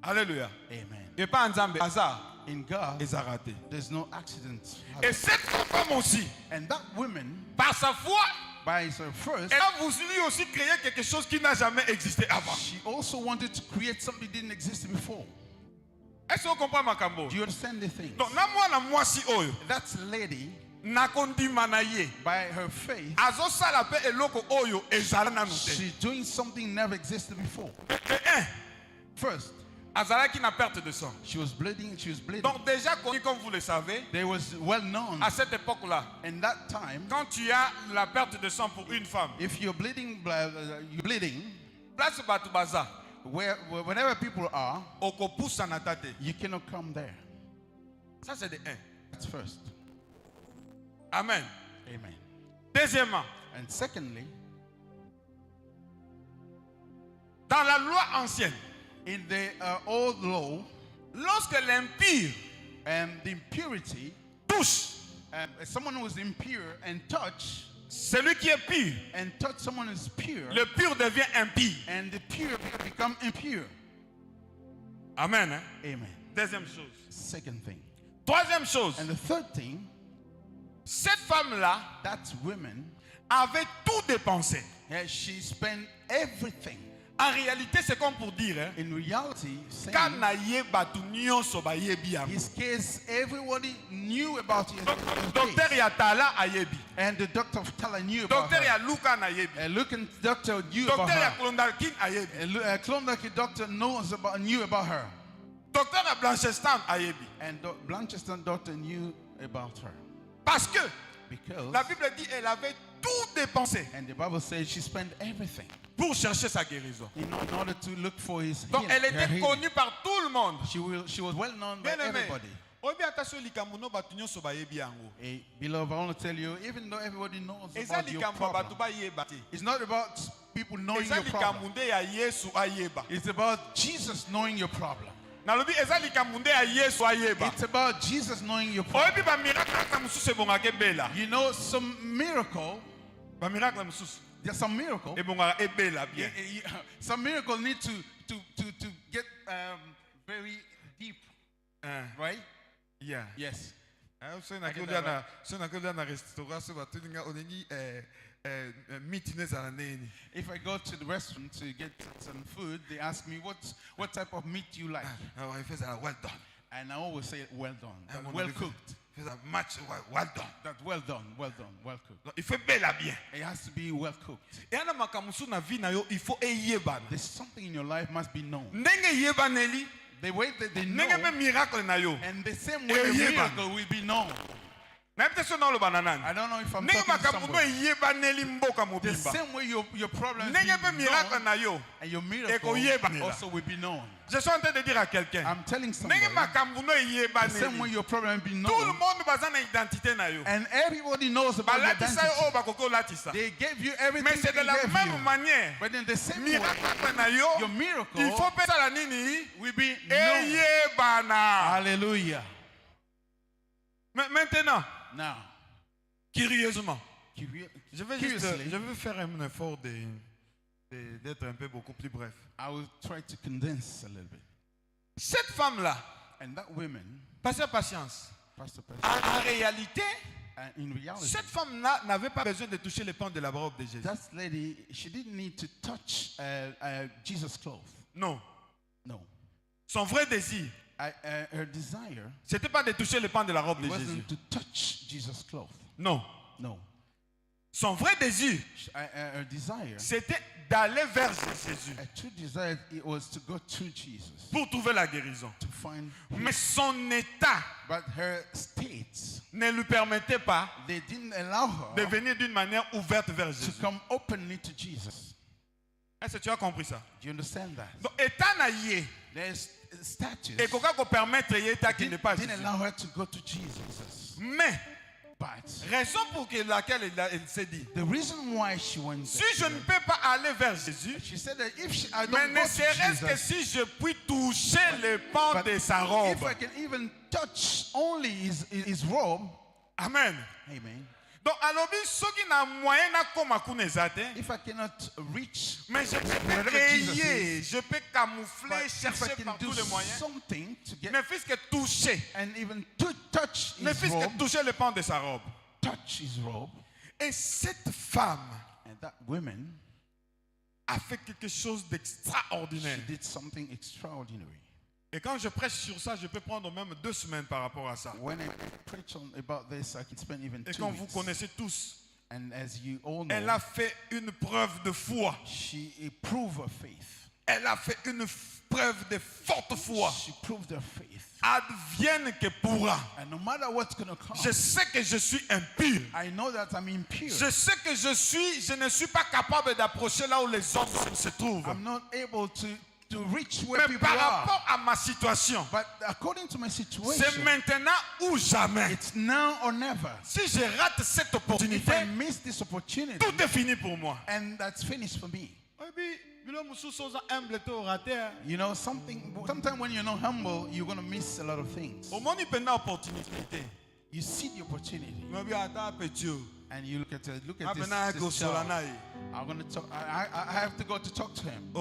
Alléluia. Amen. Et pas Nzambe. Hasard. In God, Ils ont raté. there's no accident. Et cette femme aussi, And that woman, par sa foi, by her first, elle a voulu aussi créer quelque chose qui n'a jamais existé avant. she also wanted to create something that didn't exist before. Est-ce que vous comprenez Makambo? Do you understand the thing? Donc, na mwana mwasi oyo, That lady, nakondima na ye, by her faith, azosala pe eloko oyo ezala nanu te. she's doing something never existed before. First, Azalaki na perte de sang. she was bleeding. She was bleeding. Donc déjà connu comme vous le savez, They was well known à cette époque-là, in that time. quand tu as la perte de sang pour une femme, If you're bleeding, you're bleeding. place batu baza, Whenever people are, okopusa na tate. you cannot come there. Ça c'est de un. That's first. Amen. Amen. Deuxièmement, And secondly, dans la loi ancienne, in the old law, lorsque l'impur and the impurity, touche someone who is impure and touch celui qui est pur, someone who is pure, le pur devient impur. and the pure become impure. Amen. Hein? Amen. Deuxième chose. Second thing. Troisième chose, And the third thing, cette femme-là that woman, avait tout dépensé. she spent everything. En réalité, c'est comme pour dire, hein, In reality, saying, kana ye batu nyonso bayebi yango. his case, everybody knew about his Docteur case. ya Tala ayebi. And the doctor of Tala knew about Docteur ya her. Luka na yebi. And look, and doctor knew about Docteur ya her. Klondalkin ayebi. And Klondike doctor knew about her. Docteur ya Blanchestan ayebi. And Blanchester doctor knew about her. Parce que Because, la Bible dit elle avait tout dépensé and the Bible says she spent everything pour chercher sa guérison. in order to look for his Donc healing, elle her était healing. connue par tout le monde. She was well known by Bien aimé. everybody. Oyebi attention likambo no batu nyonso bayebi yango. Hey, beloved, I want to tell you, even though everybody knows Eza about your likambo ya problem, batu bayeba te. it's not about people knowing Eza your problem. likambo nde ya Yesu ayeba. It's about Jesus knowing your problem. Nalobi eza likambo nde ya Yesu ayeba. It's about Jesus knowing your problem. Oyebi ba miracle kaka mosusu ebongaka ebela. You know, some miracle, Ba miracle mosusu there's some miracle. ebongaka ebela bien. Some miracle need to get very deep, right? Yeah. Yes. So na kolia na restaurant so batuninga oneni meat nezala neni. If I go to the restaurant to get some food, they ask me what type of meat you like, Ah, if it's well done. and I always say well done, Ah, mon well Dieu, cooked. if it's much well done. That well done, well done, well cooked. Il faut bela bien. It has to be well cooked. Et ana makamusu na vie na yo il faut eyebana. There's something in your life must be known. Ndenge yebaneli, The way that they know, ndenge be miracle na yo. and the same way the miracle will be known. Na peut-être na lo banana. I don't know if I'm Ndenge talking to makamuno somebody. yebaneli mboka The mobimba. same way your problem Ndenge be will be miracle known, na yo. and your miracle Ekoyeba. also will be known. Je suis en train de dire à quelqu'un. I'm telling somebody, Ndenge makambuno the same way yebaneli. your problem will be Tout le known, monde baza na identité na yo. and everybody knows about your Balatisa yo identity. oyo bakoko latisa. They gave you Mais everything c'est de they la gave même you. manière. But in the same way, Miracle na yo. your miracle Il faut pesa la nini? will be known. Eyebana. Hallelujah. Maintenant, Now, curieusement, Je vais faire un effort d'être un peu beaucoup plus bref. I will try to condense a little bit. Cette femme-là, And that woman, passez patience. Pastor, En réalité, in reality, cette femme-là n'avait pas besoin de toucher les pans de la robe de Jésus. that lady, she didn't need to touch Jesus' clothes. Non. No. Son vrai désir, Her desire c'était pas de toucher les pans de la robe de Jésus. wasn't to touch Jesus' clothes. Non. No. Son vrai désir, Her desire, c'était d'aller vers Jésus her true desire, it was to go to Jesus, pour trouver la guérison. to find. Mais son état But her states, ne lui permettait pas they didn't allow de her venir d'une manière ouverte vers to Jésus. come openly to Jesus. Est-ce que tu as compris ça? Do you understand that? Donc, état naïe, There's statues et qu'on peut permettre état qui n'est pas didn't Jésus. allow her to go to Jesus. Mais, But raison pour laquelle elle s'est dit, the reason why she went si there, je ne peux pas aller vers Jésus, she said that if I mais don't ne go to serait-ce que Jesus, si je puis toucher les pans but de sa robe. if I can even touch only his robe, Amen. amen. Donc, alobi, soki na moyen na koma kuna ezate, If I cannot reach, mais je peux Wherever Jesus créer, je peux but camoufler, if I chercher can par do tous les moyens, something to get ne fût-ce que toucher, and even to touch ne his fût-ce robe, que toucher les pans de sa robe. touch his robe, Et cette femme and that woman, a fait quelque chose she d'extraordinaire. did something extraordinary. Et quand je prêche sur ça, je peux prendre même 2 semaines par rapport à ça. When I preach about this, I can spend even Et 2 comme vous weeks. connaissez tous, And as you all elle know, a fait une preuve de foi. she proved her faith. Elle a fait une preuve de forte foi. She proved her faith. Advienne que pourra. And no matter what's going to come, Je sais que je suis impur. I know that I'm impure. Je sais que je ne suis pas capable d'approcher là où les hommes se trouvent. I'm not able to reach where Mais people par are. rapport à ma situation, But according to my c'est situation, maintenant ou jamais. it's now or never. Si je rate cette If opportunité, I miss this opportunity, tout est fini pour moi. and that's finished for me. You know, sometimes when you're not humble, you're going to miss a lot of things. You see the opportunity, and you look at this child. I'm going to talk. I have to go to talk to him.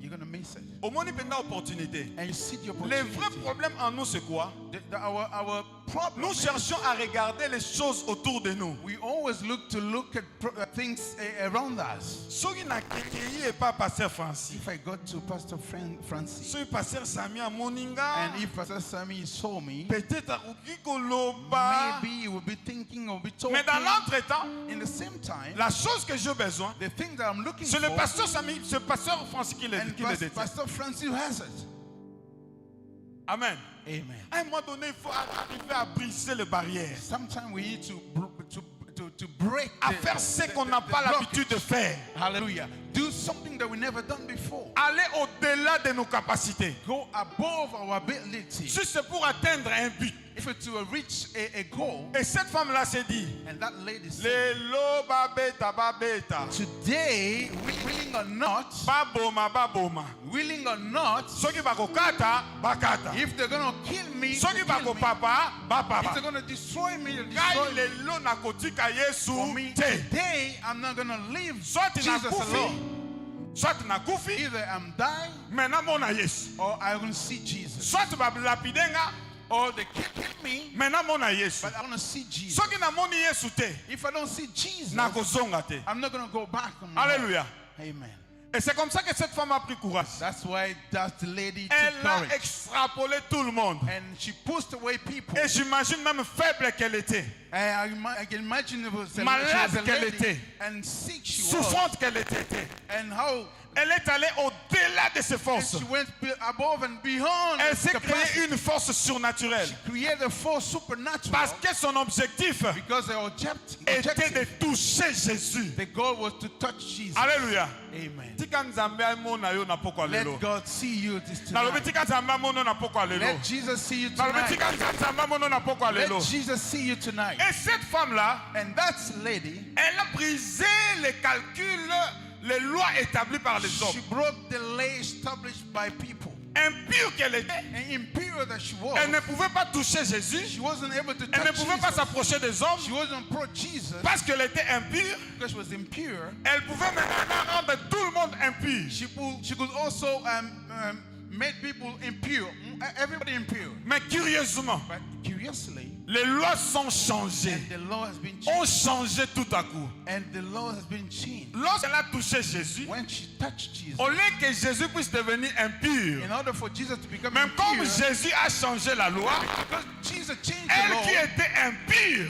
You're going to miss it. And you see the Le opportunity. vrai problème en nous, c'est quoi? Our problem Nous is cherchons à regarder les choses autour de nous. we always look at things around us. Soki na kekei et pas pasteur Francis. If I go to Pastor Francis, Soki pasteur Sami a moninga, and if Pastor Sammy saw me, peut-être akoki koloba. maybe you will be thinking or be talking. Mais dans l'entretemps, In the same time, la chose que j'ai besoin, the thing that I'm looking c'est le for, pasteur Sami, c'est le pasteur Francis qui le and détient. Pastor Francis has it. Amen. Amen. À un moment donné, il faut arriver à briser les barrières, Sometimes we need to break à faire ce qu'on n'a pas l'habitude de faire, Hallelujah. Do something that we never done before. aller au-delà de nos capacités. Go above our ability. Si c'est pour atteindre un but. If it's to reach a goal, Et cette femme-là s'est dit, and that lady said, Lelo babeta babeta, today, willing or not, baboma baboma. willing or not, Soki bakokata bakata. if they're going to kill me, Soki they'll kill me. bakopapa If bapapa. they're going to destroy me, they'll Kai destroy me. lelo nakotika Yesu For me, te. today, I'm not going to leave Soit Jesus nakufi, alone. soit nakufi, Either I'm dying mais namona Yesu. or I'm going to see Jesus. Soit bablapidenga, Or they kill me, mais namona Yesu. but I want to see Jesus. Soki namoni Yesu te, If I don't see Jesus, nakozonga te. I'm not going to go back on my life. Alléluia. Amen. Et c'est comme ça que cette femme a pris courage. That's why that lady took Elle a courage. extrapolé tout le monde. And she pushed away people. Et j'imagine même faible qu'elle était, I can imagine it was Malade she was a qu'elle lady était. and sick she was. souffrante qu'elle était. And how Elle est allée au-delà de ses forces. she went above and beyond Elle s'est capacity. créée une force surnaturelle. She created a force supernatural Parce que son objectif because the était de objective, toucher Jésus. the goal was to touch Jesus. Alléluia. Amen. Tika nzambe amona yo na poko lelo. Let God see you this Nalobi tonight. tika nzambe amona na poko lelo. Let Jesus see you Nalobi tonight. tika nzambe amona na poko lelo. Let Jesus see you tonight. Et cette femme-là, And that lady, elle a brisé les calculs, les lois établies par les she hommes. broke the law established by people. impure qu'elle était, and impure that she was, elle ne pouvait pas toucher Jésus. she wasn't able to Elle ne touch pouvait pas Jesus. s'approcher des hommes She wasn't approach Jesus parce qu'elle était impure. because she was impure. Elle pouvait maintenant rendre tout le monde impur. She could also make people impure, everybody impure. Mais curieusement, But curiously, les lois sont changées, and the law has been ont changed. changé tout à coup. And the law has been changed. Lorsqu'elle a touché Jésus, When she touched Jesus, au lieu que Jésus puisse devenir impur, in order for Jesus to become même comme impure, Jésus a changé la loi, because Jesus changed the elle law, qui était impure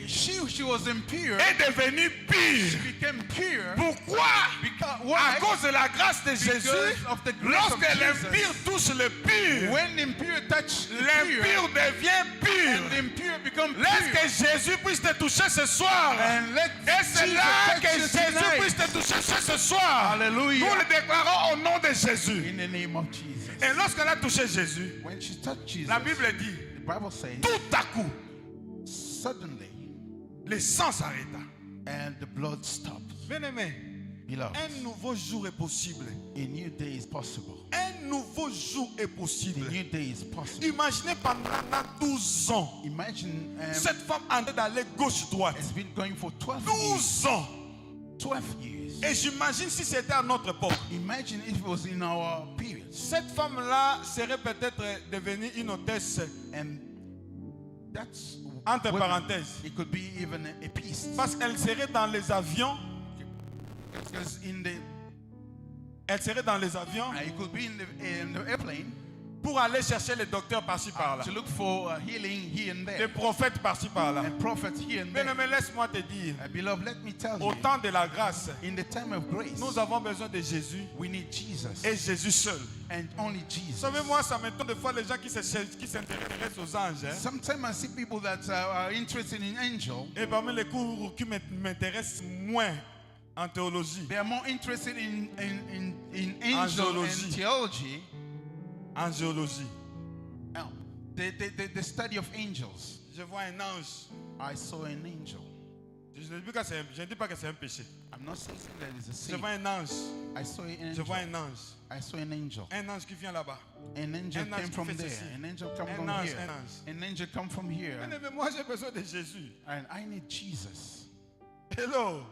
she was impure, est devenue she pure. became pure. Pourquoi? Because, À why? cause de la grâce de Jésus, Because of the grace of lorsque Jesus. l'impur touche le pur, When the impure touch the pure, l'impur devient and the pur. impure become Laisse pure, que Jésus puisse te toucher ce soir. and let Et c'est Jesus là touch que you Jésus tonight. puisse te toucher ce soir. Hallelujah. Nous le déclarons au nom de Jésus. In the name of Jesus. Et lorsqu'elle a touché Jésus, When she touched Jesus, la Bible dit, the Bible says, tout à coup, suddenly, le sang s'arrêta. and the blood stopped. Bien-aimé, Beloved, un nouveau jour est possible. a new day is possible. Un nouveau jour est The possible. new day is possible. Imaginez pendant 12 ans, Imagine cette femme en train d'aller gauche-droite. it's been going for 12 years. 12 ans. 12 years. Et j'imagine si c'était à notre époque, Imagine if it was in our period. cette femme-là serait peut-être devenue une hôtesse, And that's entre women. parenthèses. It could be even a priest. Parce qu'elle serait dans les avions. Because in the Elle serait dans les avions it could be in the airplane pour aller chercher les docteurs par-ci par-là. to look for healing here and Les there. prophètes par-ci par-là. And prophets here and Mais there. laisse-moi te dire, Beloved, let me tell au you, temps de la grâce, in the time of grace, nous avons besoin de Jésus we need Jesus et Jésus seul. and only Vous Jesus. savez, moi, ça m'étonne des fois les gens qui s'intéressent aux anges. Hein. Sometimes I see people that are interested in angel. Et parmi les cours qui m'intéressent moins en théologie, They are more interested in angel Angelologie. and theology. en géologie. Now, the study of angels. Je vois un ange. I saw an angel. Je ne dis pas que c'est un péché. I'm not saying that it's a Je sin. vois un ange. I saw an Je angel. vois un ange. I saw an angel. Un ange qui vient là-bas. An angel Un ange came qui from fait there. ceci. An angel come Un from ange, here. un ange. An angel come from here. Mais moi, j'ai besoin de Jésus. And I need Jesus. Hello.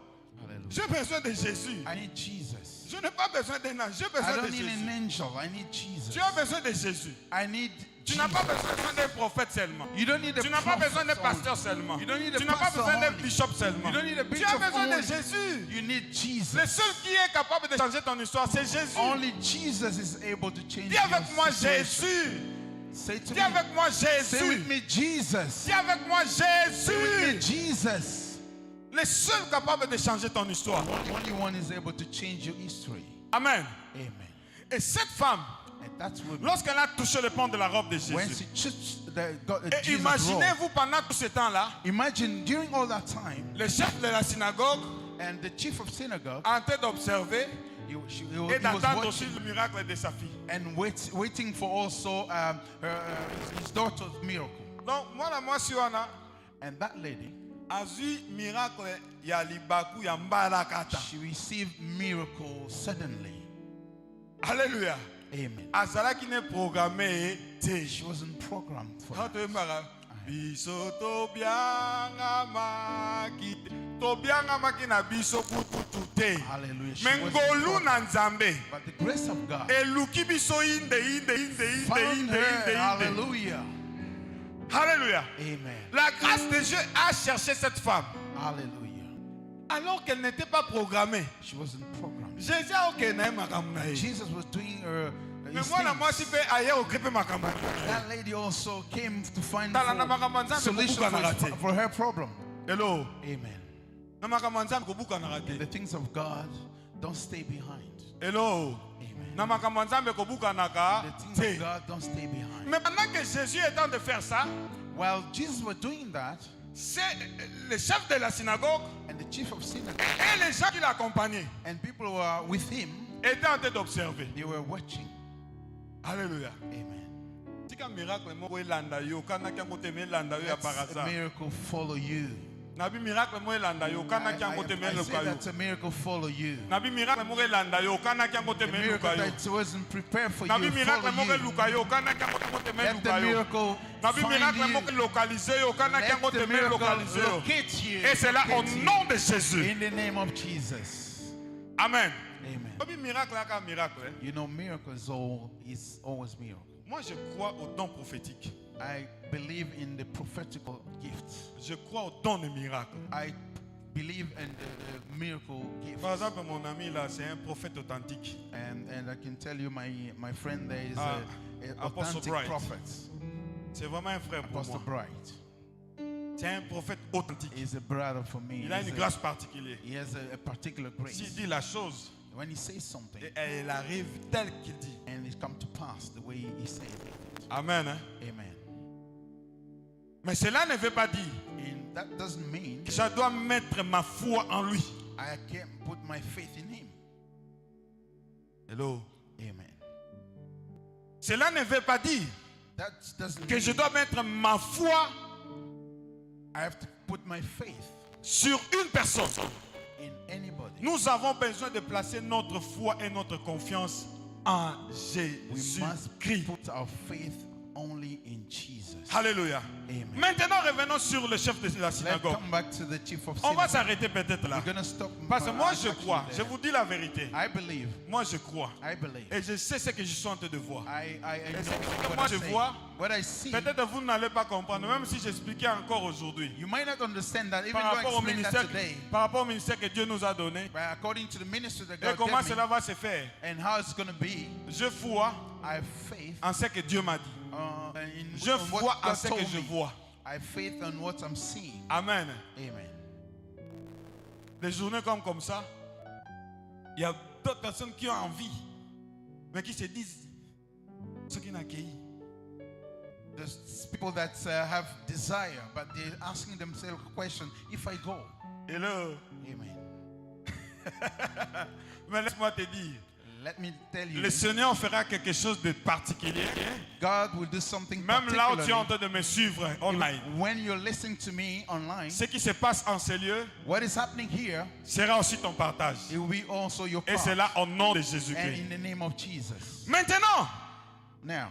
Hallelujah. J'ai besoin de Jésus. I need Jesus. Je n'ai pas besoin d'un ange. J'ai I besoin de don't need an Jésus. angel. I need Jesus. Tu as besoin de Jésus. I need Tu n'as pas Jesus. besoin d'un prophète seulement. You don't need a Tu n'as pas prophet besoin d'un only. pasteur seulement. You don't need a Tu n'as pas pastor besoin d'un only. bishop seulement. You don't need a Tu bishop as besoin de only. Jésus. You need Jesus. Le seul qui est capable de changer ton histoire, c'est Jésus. Only Jesus is able to change Dis avec your moi situation. Jésus. Say to Dis me. avec moi Say Jésus. with me, Jesus. Dis avec moi Say with me, Jésus. Jesus. Le seul capable de changer ton histoire. Only one is able to change your history. Amen. Amen. Et cette femme, And that's what lorsqu'elle a touché le pan de la robe de when Jésus, she touched the et Jesus robe. imaginez-vous pendant tout ce temps-là, Imagine during all that time, le chef de la synagogue and the chief of synagogue, en train d'observer he et was d'attendre aussi watching le miracle de sa fille. and waiting for also his daughter's miracle. Donc, moi, si on a And that lady, vu miracle ya libaku ya mbalakata. she received miracle suddenly. Alléluia. Amen. Azalaki ne programmé te. She wasn't programmed for Quand that. tu m'as biso tobianga maki tobianga maki na biso kututu te. Hallelujah. She Mais wasn't ngolu programmed. na nzambe But the grace of God eluki biso inde found her. Hallelujah. Alléluia. Amen. La grâce de Dieu a cherché cette femme Hallelujah. alors qu'elle n'était pas programmée. She wasn't programmed. Jésus a ok na makambo na ye. Jesus was doing her. Mais his moi na things. moi si pe aye okrepe makambo. That lady also came to find Tala na makambo nzambe solution kobuka na rate. for her problem. Hello. Amen. Na makambo nzambe kobuka na The rate. things of God don't stay behind. Hello. Amen. Na makambo nzambe kobuka na ka The things te. of God don't stay behind. Mais pendant que Jésus est en train de faire ça, While Jesus was doing that, c'est le chef de la synagogue and the chief of synagogue et les gens qui l'accompagnaient and people who were with him, étaient en train d'observer. they were watching. Alléluia. Amen. Tika miracle moko elanda yo kana kya moteme elanda yo ya par Let a hasard. miracle follow you. Nabi miracle mo elanda yo kana ki ango te melo I say kayo. that a miracle follow you. Nabi miracle mo elanda yo kana ki ango te A melo miracle kayo. that wasn't prepared for Nabi you miracle mo follow ke you. luka yo kana ki ango te melo Let the kayo. miracle Nabi find miracle mo ke you. localiser yo kana ki Let ango the te melo miracle localiser yo. locate you. Et c'est là au Locate you. nom de Jésus. In the name of Jesus. Amen. Amen. Nabi miracle aka miracle. You know, miracle is always miracle. Moi je crois au don prophétique. I believe in the prophetical gifts. Je crois au don de miracle. I believe in the miracle gifts. Par exemple, mon ami là, c'est un prophète authentique. And I can tell you, my friend there is Ah, an Apostle authentic Bright. prophet. C'est vraiment un frère pour Apostle moi. Bright. C'est un prophète authentique. He's a brother for me. Il a une grâce particulière. He has a particular grace. S'il dit la chose, When he says something, elle arrive telle qu'il dit. and it come to pass the way he said it. Amen. Hein? Amen. Mais cela ne veut pas dire And that doesn't mean que je dois mettre ma foi en lui. I can't put my faith in him. Hello. Amen. Cela ne veut pas dire That doesn't que je mean dois mettre ma foi I have to put my faith sur une personne. in anybody. Nous avons besoin de placer notre foi et notre confiance en We must Jésus-Christ. put our faith only in Jesus. Alléluia. Amen. Maintenant, revenons sur le chef de la Let's synagogue. come back to the chief of On va synagogue. s'arrêter peut-être là. We're going to stop. Parce que moi, je actually crois. there. Je vous dis la vérité. I believe. Moi, je crois. I believe. Et je sais ce que je suis en train de voir. I Et ce know que what moi, I je say. vois, What I see. peut-être vous n'allez pas comprendre, même si j'expliquais encore aujourd'hui. You might not understand that, even Par though I rapport, au explained that ministère, today. par rapport au ministère que Dieu nous a donné. But according to the ministry that Et God comment gave cela me, va se faire. and how it's going to be, Je crois I have faith en ce que Dieu m'a dit. in Je on crois what en God ce que told je me. vois. I have faith on what I'm seeing. Amen. Amen. Des journées comme ça, il y a d'autres personnes qui ont envie, mais qui se disent ce qui n'a accueilli. There's people that have desire, but they're asking themselves a question: if I go, Et là, Amen. mais laisse-moi te dire, Let me tell you, le Seigneur fera quelque chose de particulier. God will do something Même là où tu es en particularly. train de me suivre online, When you're listening to me online, ce qui se passe en ces lieux what is happening here, sera aussi ton partage. it will be also your Et part. c'est là au nom de And Jésus-Christ. in the name of Jesus. Maintenant, Now,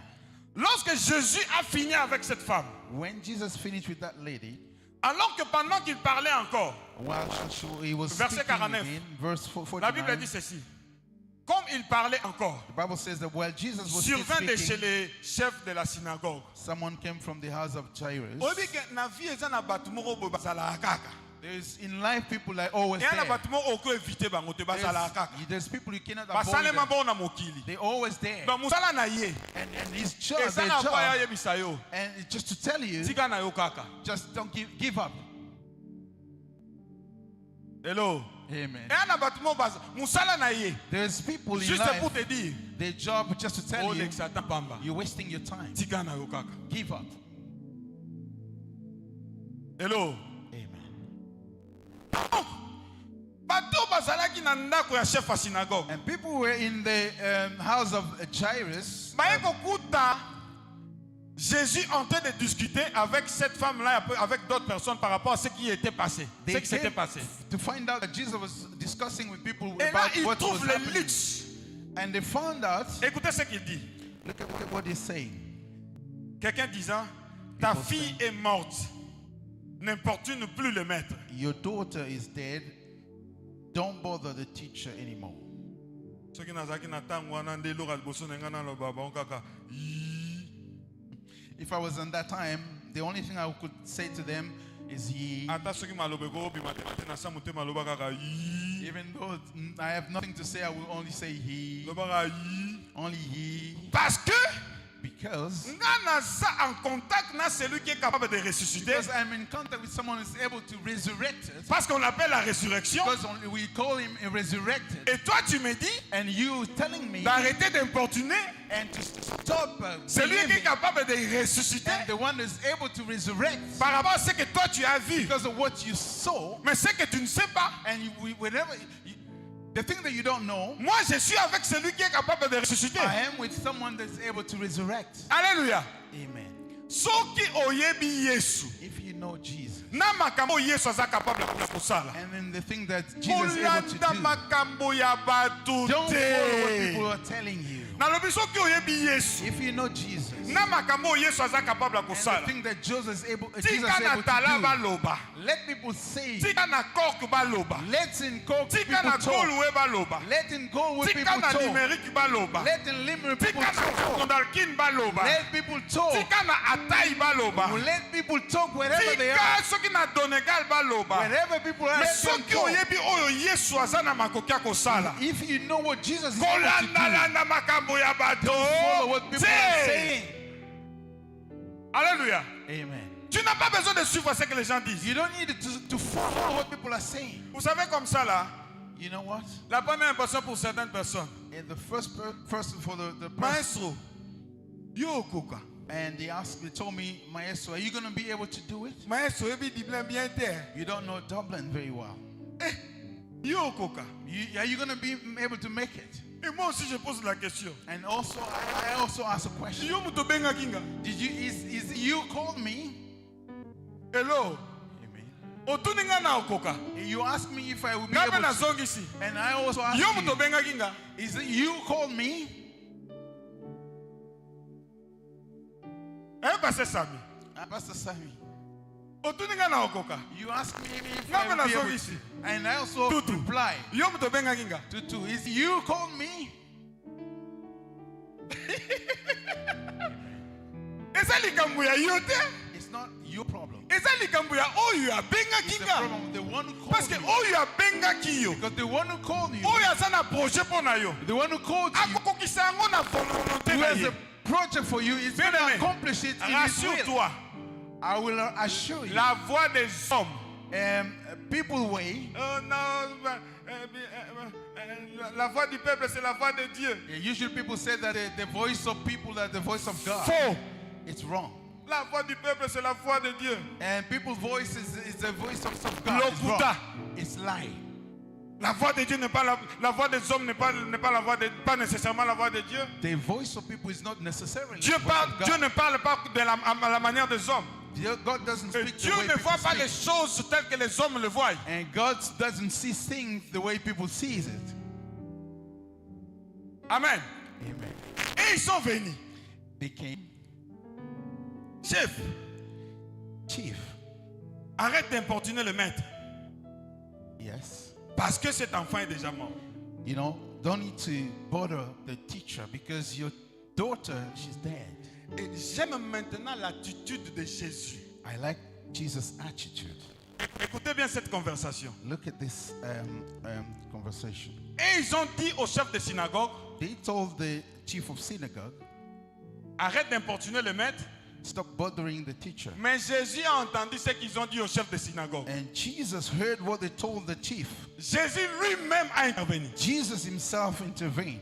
lorsque Jésus a fini avec cette femme, when Jesus finished with that lady, alors que pendant qu'il parlait encore, while he was Verset speaking 49. again, verse la Bible 49, dit ceci. Comme il parlait encore, the Bible says that while Jesus was still survint de chez speaking, les chefs de la synagogue. someone came from the house of Jairus. Oyebi ke na vie eza na bato moko boye bazalaka kaka. There's in life people like always Eya na there. bato moko oko evite bango te bazalaka kaka. There's people you cannot avoid Basalema them. bongo na mokili. They're always there. Donc mosala na ye, And his job, eza their na po ya job, yebisa yo. and it's just to tell you, Tika na yo kaka. just don't give up. Hello. Amen. Eya na bato moko baza mosala na ye. There's people in Juste pour life, te dire, their job just to tell oh you, Lex ata pamba. you're wasting your time. Tika na yo kaka. Give up. Hello. Amen. Bato bazalaki na ndako ya chef ya synagogue. And people were in the house of Jairus. Baye kokuta Jésus en train de discuter avec cette femme-là, avec d'autres personnes par rapport à ce qui était passé, ce They qui s'était came passé. to find out that Jesus was discussing with people Et là, about il what was trouve le happening. luxe. And they found out, Écoutez ce qu'il dit. look at what he's saying. Quelqu'un disant, ta People fille est morte. N'importune plus le maître. Your daughter is dead. Don't bother the teacher anymore. Ceux qui n'azaki na tango wana nde eloko ya liboso na ngai naloba bango kaka, "Yii." If I was in that time, the only thing I could say to them is he. Ata soki maloba ekobima te mate na sa motema aloba kaka, "Yii." Even though I have nothing to say, I will only say he. Aloba kaka, "Yii." Only he. Parce que Because nga naza en contact na celui qui est capable de ressusciter. I'm in contact with someone who's able to resurrect it. Parce qu'on l'appelle la résurrection. Because we call him a resurrected. Et toi, tu me dis And you telling me d'arrêter d'importuner and to stop celui qui est believing capable de ressusciter and the one who's able to resurrect par rapport à ce que toi tu as vu. because of what you saw. Mais ce que tu ne sais pas, And the thing that you don't know, moi je suis avec celui qui est capable de ressusciter. I am with someone that's able to resurrect. Alléluia. Amen. Soki oyebi Yesu, If you know Jesus, na makambo Yesu aza capable ya kusala, and in the thing that Jesus is able to do, makambo ya batu don't te. follow what people are telling you. Na lobi soki oyebi Yesu, If you know Jesus, na makambo Yesu aza capable ya and the kusala, thing that Jesus is able tika na tala to baloba, do, let people say, tika na kork baloba, let in go tika na people talk, golwe baloba, let in go with people tika na talk, limerick baloba, let in limerick people tika na talk, kondalkin baloba, let people talk, tika na atai baloba, let people talk wherever they tika are, soki na donegal baloba. wherever people are. Mais Let them soki talk. oyebi oyo Yesu aza na makoki ya kosala, If you know what Jesus is able to do, kolandalanda makambo ya bato follow what people are saying. Alléluia. Amen. Tu n'as pas besoin de suivre ce que les gens disent. You don't need to follow what people are saying. Vous savez comme ça là, You know what? la première impression pour certaines personnes, And the first person for the person, maestro, yo koka. and they told me, Maestro, are you going to be able to do it? Maestro, ebi diblin bien terre. You don't know Dublin very well. Yo koka. Are you going to be able to make it? Et moi aussi je pose la question. And also, I also ask a question. Yo muto benga kinga. Is you called me? Hello. Amen. Otuninga na okoka. You ask me if I will be Ngabe able na to. zongisi. And I also ask Yo you, muto benga kinga. is it you called me? Pastor Sami. Pastor Sami. Otuninga na okoka. You ask me if Ngabe I na will be able zongisi. to. And I also Tutu. reply, Yo muto benga kinga. Tutu, is you called me? Eza likambo ya yo te. It's not your problem. Eza likambo ya oyo abenga It's the kinga. problem of the one who Parce called que you. oyo abenga ki yo. Because the one who called you, Oyo aza na projet mpo na yo. the one who called you, Akokokisa yango na volonté who na has ye. a project for you, is going to Bien-aimé, accomplish it in His will. Rassure-toi, I will assure you. la voix des hommes. People way. La voix du peuple, c'est la voix de Dieu. Usually people say that the voice of people is the voice of God. Faux. It's wrong. La voix du peuple, c'est la voix de Dieu. And people's voice is the voice of God. It's wrong. Lokuta. It's lying. La voix de Dieu n'est pas la voix des hommes n'est pas la voix de, pas nécessairement la voix de Dieu. The voice of people is not necessarily Dieu the voice parle, of God. Dieu ne parle pas à la manière des hommes. God doesn't Et speak Dieu the way ne people voit pas les speak. choses telles que les hommes le voient. And God doesn't see things the way people see it. Amen. Amen. Et ils sont venus. They came. Chef, Chief. arrête d'importuner le maître. Yes. Parce que cet enfant est déjà mort. You know, don't need to bother the teacher because your daughter, she's dead. Et j'aime maintenant l'attitude de Jésus. I like Jesus' attitude. Écoutez bien cette conversation. Look at this conversation. Et ils ont dit au chef de synagogue, They told the chief of synagogue, arrête d'importuner le maître. stop bothering the teacher. Mais Jésus a entendu ce qu'ils ont dit au chef de synagogue. And Jesus heard what they told the chief. Jésus lui-même a intervenu. Jesus himself intervened.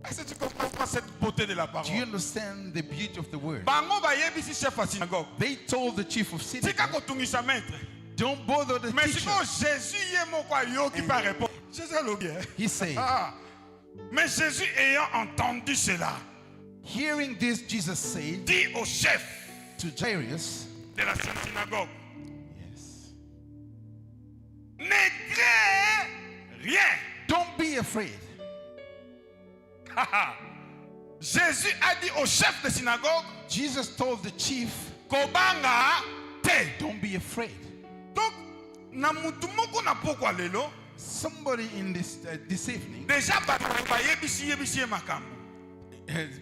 Est-ce que tu comprends pas cette beauté de la Do you parole? understand the beauty of the word? Bango ba yebisi chef de synagogue. They told the chief of Tika synagogue, kotungisa maître. don't bother the Mais teacher. sinon Jésus y est moko ayoki pas répondre. Jésus a bien. He said, Ah. Mais Jésus ayant entendu cela, hearing this, Jesus said dit au chef to Jairus, de la synagogue, yes, ne crains rien. don't be afraid. Jésus a dit au chef de synagogue, Jesus told the chief, kobanga te. don't be afraid. Donc, na mutu moko na pokwa lelo, Somebody in this evening, déjà ba yebisi makambo.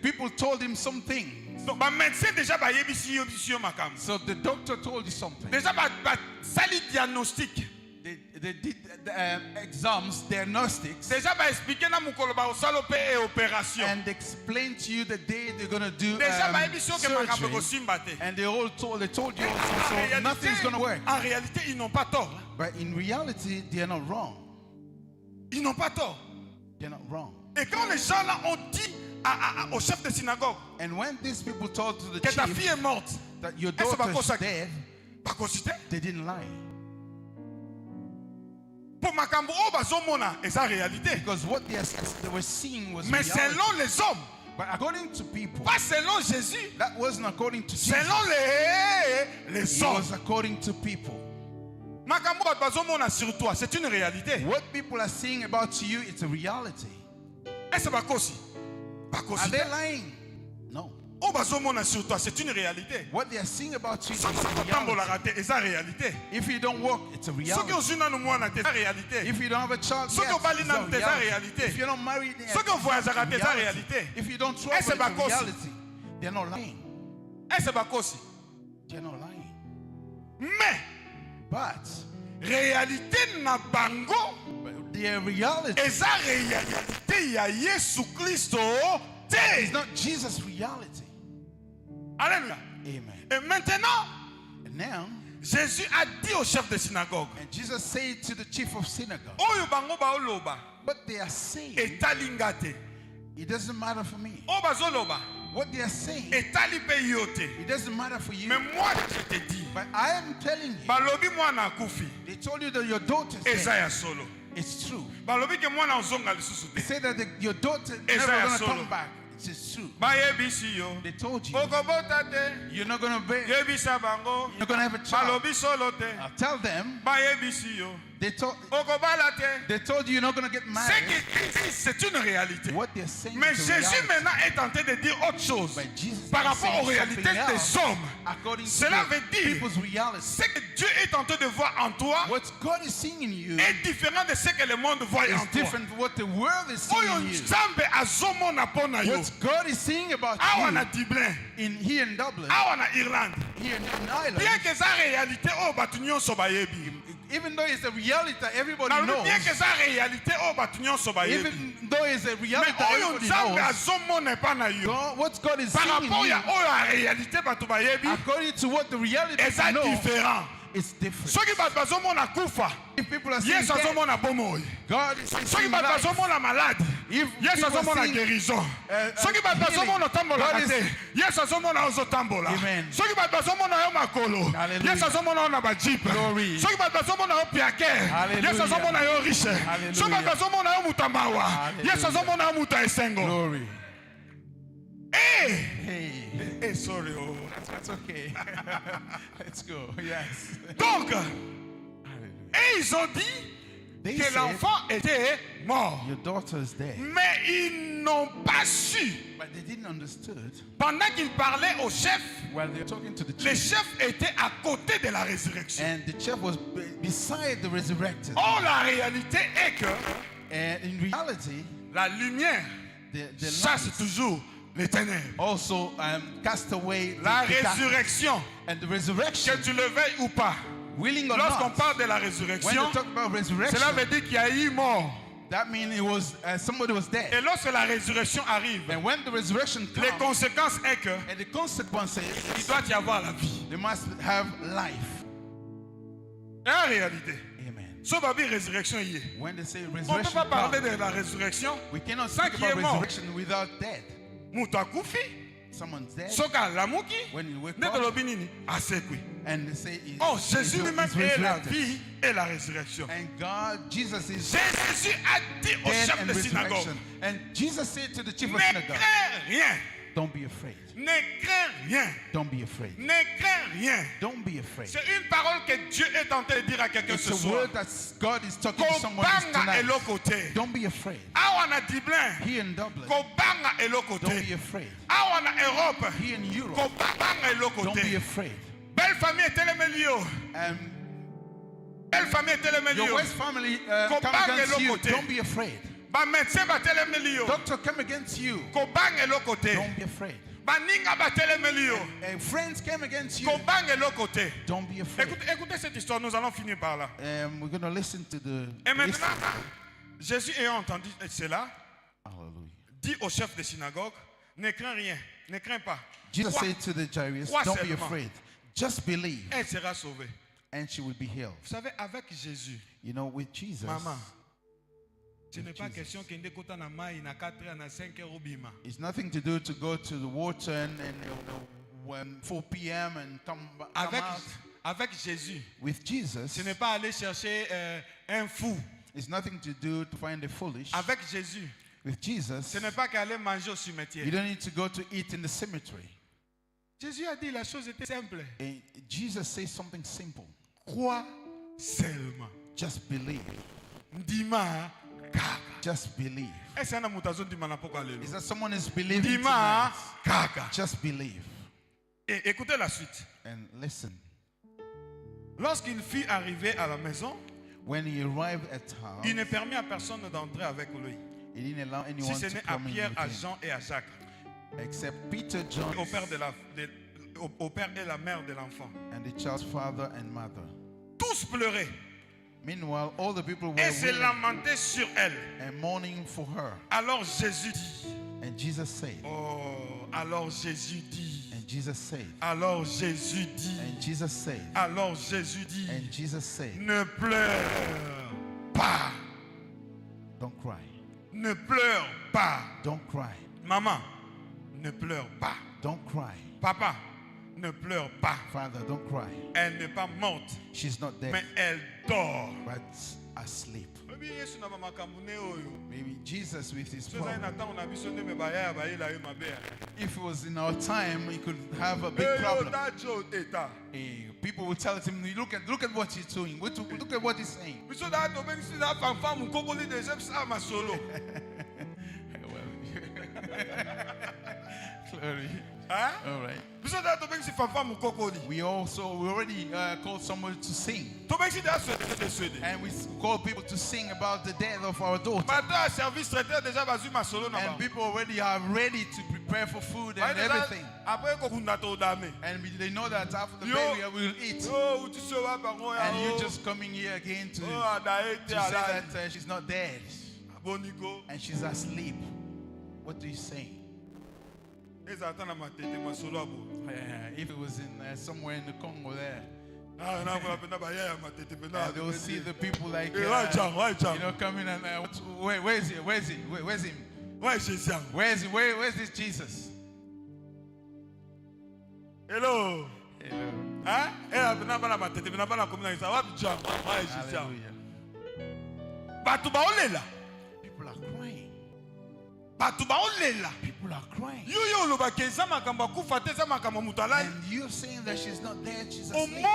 people told him something. Donc ba médecin déjà ba yebisi makambo. So the doctor told you something. Déjà ba sali diagnostic. They did exams, diagnostics, Déjà ba expliquer na mukolo ba osalo pe e opération. and explained to you the day they're going to do Déjà ba yebisi ke makambo ko surgery. simba te. And they told you En also, so réalité- nothing's going to work. En réalité, ils n'ont pas tort. But in reality, they're not wrong. Ils n'ont pas tort. They're not wrong. Et quand les gens là ont dit au chef de synagogue And when these people told to the que ta chief fille est morte, that your Est-ce daughter pas is ça- dead, pas consulté. they didn't lie. Pour makambo o bazomona et sa réalité. Because what they were seeing was Mais reality. selon les hommes, But according to people, pas selon Jésus, that wasn't according to Jesus. selon les It hommes. was according to people. Makambo bato bazomona sur toi, c'est une réalité. What people are saying about you, it's a reality. Est-ce bakosi? Are Bakosi. they lying? No. Oh bazomona sur toi, c'est une réalité. What they are saying about you is Soki a otambola reality. raté, eza réalité. If you don't walk, it's a Soki reality. ozuna no mwana te, eza réalité. If you don't have a child, Soki yes, obali it's nanu a te, eza reality. réalité. If you're not married, yes, Soki ovoyagaka te, it's eza a reality. réalité. If you don't travel, Est-ce it's a bakosi? reality. They're not lying. Est-ce bakosi? They're not lying. Mais But réalité na bango their reality eza réalité ya Yesu Kristo is te. not Jesus' reality. Alléluia. Amen. Et maintenant, And now, Jésus a dit au chef de synagogue, and Jesus said to the chief of synagogue, oyo bango baoloba but they are saying, etali nga te. it doesn't matter for me. Oyo bazoloba What they are saying, etali pe yo te. it doesn't matter for you. Mais moi je te dis, But I am telling you, balobi mwana akufi they told you that your daughter's eza dead. ya solo. It's true. Balobi ke mwana ozonga lisusu They te. say that your daughter never Isaiah going to solo. come back. It's true. Bayebisi yo. They told you Okobota te. you're not going to be, Yebisa bango. you're going to have a child. Balobi solo te. Tell them Bayebisi yo. they told Okobala te. they told you you're not going to get Ce married. qu'ils disent, c'est une réalité. What they're saying Mais is a Jésus reality. maintenant est en train de dire autre chose But Jesus par is rapport saying aux réalités something des else hommes. according to Cela the veut dire people's reality. ce que Dieu est en train de voir en toi What God is seeing in you est différent de ce que le monde voit is en toi. different from what the world is seeing Oyo in you. Nzambe azomona pona yo. What God is seeing about Awa na you Dublin, here in Dublin, awa na Irlande. here in Ireland, Bien que eza réalité oyo bato nyonso bayebi. even though it's a reality that everybody Na knows, bien que eza réalité oyo bato nyonso bayebi. even though it's a Mais reality that oyo everybody Nzambe knows, azomona epa na yo. what God is Par seeing in rapport you, ya oyo ya réalité bato bayebi, according to what the reality eza people know, différent. it's different. Soki bato bazomona kufa, If people are saying Yesu death, azomona bomoi. God is Soki seeing bato life. bazomona malade, If Yesu people are azomona saying, guérison. Soki bato healing, bazomona otambolaka God is- te, Yesu azomona ozotambola. Amen. Soki bato bazomona yo makolo, Hallelujah. Yesu azomona yo na bajipe. Glory. Soki bato bazomona yo piake, Hallelujah. Yesu azomona yo riche. Hallelujah. Soki bato bazomona yo mutu amawa, Hallelujah. Yesu azomona yo mutu esengo. glory. Eh, Hey, sorry. Oh. that's okay. Let's go. Yes. Donc, Hallelujah. et ils ont dit They que said, l'enfant était mort. your daughter is dead. Mais ils n'ont pas su. But they didn't understood Pendant qu'ils parlaient au chef, while they're talking to the le chief. chef était à côté de la résurrection. And the chef was beside the resurrected. Or, la réalité est que And in reality, la lumière the chasse light toujours les ténèbres. also cast away La the darkness. résurrection, And the resurrection, que tu le veuilles ou pas, willing or lorsqu'on not, parle de la when résurrection, they talk about resurrection, cela veut dire qu'il y a eu mort. that means it was somebody was dead. Et lorsque la résurrection arrive, And when the resurrection les comes, conséquences est que and the consequences, il doit y avoir la vie. they must have life. Et en réalité, Amen. ce babi résurrection y est. When they say On ne peut resurrection pas parler comes, de la résurrection. we cannot Ça speak qui est about mort. resurrection without death. Mutu akufi, Someone's dead. soka lamuki, When you wake ne up, tolobi nini asekwi. and they say he's, Oh, Jésus he's lui-même est la resurrected. vie et la résurrection. And God, Jesus is Jésus a dit au dead chef and de synagogue, resurrection. And Jesus said to the chief ne of synagogue, crains rien, don't be afraid. ne crains rien, Don't be afraid. ne crains rien. Don't be afraid. C'est une parole que Dieu est en train de dire à quelqu'un It's ce a soir. word that God is talking to someone Kobanga tonight. elokote. Don't be afraid. Awa na Dublin, Here in Dublin, kobanga don't be elokote. afraid. Awa na Europe, Here in Europe, kobanga don't be elokote. afraid. Belle famille etelemeli yo. Belle famille etelemeli Your yo. West family Kobanga come against you. elokote. Don't be afraid. Ba médecin batelemeli yo. Doctor come against you. Kobanga elokote. Don't be afraid. Baninga batelemeli yo. Friends came against you. Kobanga elokote. Don't be afraid. Écoutez cette histoire, nous allons finir par là. We're going to listen to the Et maintenant, history. Jésus ayant entendu cela, Hallelujah. dit au chef de synagogue, ne crains rien, ne crains pas. Jesus Crois, said to the Jairus, Crois don't be seulement. afraid. Just believe elle sera sauvée. and she will be healed. Vous savez, avec Jésus, You know, with Jesus, maman, ce n'est With pas Jesus. question qu'il y kota na mai na 4 heures na 5 heures bima. it's nothing to do to go to the water and when 4 p.m. and come Avec, out. avec Jésus, With Jesus, ce n'est pas aller chercher un fou. it's nothing to do to find the foolish. Avec Jésus, With Jesus, ce n'est pas qu'aller manger au you cimetière. don't need to go to eat in the cemetery. Jésus a dit la chose était simple. And Jesus says something simple. Crois seulement. Just believe. Ndima kaka. Just believe. Est-ce qu'il y a mutazo ndima na poko alelu? Is that someone is believing Ndima tonight? kaka. Just believe. Et écoutez la suite. And listen. Lorsqu'il fut arrivé à la maison, when he arrived at house, il ne permit à personne d'entrer avec lui. He didn't allow Si anyone ce to n'est à come in Pierre, with à him, Jean et à Jacques, except Peter, John, au père et la mère de l'enfant. and the child's father and mother. Tous pleuraient Meanwhile, all the people were et se weeping lamentaient sur elle. and mourning for her. Alors Jésus dit, And Jesus said, alors Jésus dit, and Jesus said, alors Jésus dit, and Jesus said, alors Jésus dit, and Jesus said, ne pleure pas, don't cry, ne pleure pas. don't cry, Maman, ne pleure pas. don't cry. Papa, ne pleure pas. Father, don't cry. Elle n'est pas morte, She's not dead, mais elle dort. but asleep. Maybe Jesus with his problem. If it was in our time, he could have a big problem. People would tell him, look at what he's doing. Look at what he's saying. Glory. Huh? All right. We already called someone to sing. And we call people to sing about the death of our daughter. And people already are ready to prepare for food and everything. And they know that after the baby we will eat. And you just coming here again to say that she's not dead. And she's asleep. What do you say? If it was in somewhere in the Congo there, they will see the people like coming and where's he? Where's him? Where's this Jesus? Hello. Hello. Hallelujah. People are crying. People are crying. And you're saying that she's not dead, she's asleep.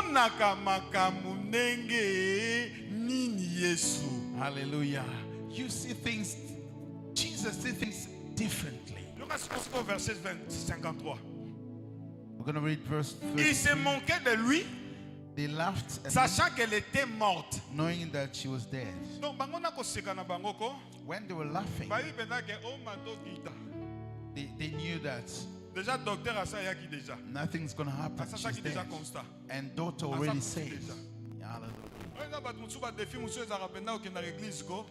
Hallelujah. You see things, Jesus sees things differently. We're going to read verse 13. Il se moquait de lui, They laughed at him, sachant qu'elle était morte. knowing that she was dead. Donc, When they were laughing, they knew that déjà docteur a ça yaki déjà. nothing's going to happen. Ça She's qui déjà dead. constat. And daughter already Ça, said, déjà. hallelujah. Oza bat musu ba défi musu ezaka penda okenda l'église ko.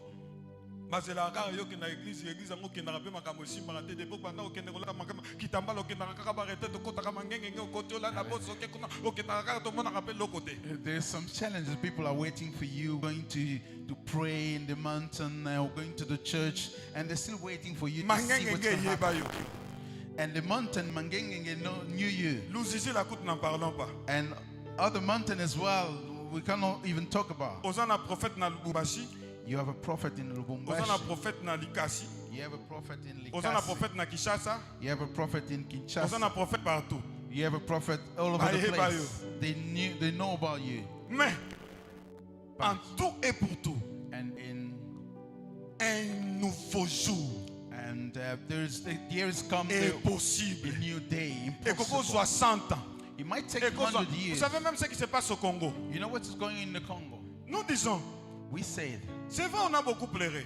Bazela kaka yo kenda l'église yango kenda pe makambo simba te de panda okenda kolaka makambo kitambala okenda kaka ba rete to kota kama ngenge okoti ola na boso ke kuna okenda kaka to mona rappel lokote. There's some challenges. People are waiting for you, going to pray in the mountain or going to the church, and they're still waiting for you to see what's going to happen. And the mountain, Mangengenge, knew you. Luzizi la coute n'en parlons pas. And other mountain as well, we cannot even talk about. Ozana prophète na Lubumbashi. You have a prophet in Ozana Lubumbashi. prophète na Likasi. You have a prophet in Ozana Likasi. prophète na Kinshasa. You have a prophet in Ozana Kinshasa. prophète partout. You have a prophet all over the place. They know about you. Mais en tout et pour tout, And in un nouveau jour and there is come est a possible. new day. Et qu'on Impossible. soit 100 ans. It might take Et qu'on soit- 100 Vous years. savez même ce qui se passe au Congo. You know what is going on in the Congo? Nous disons, We said c'est vrai, on a beaucoup pleuré.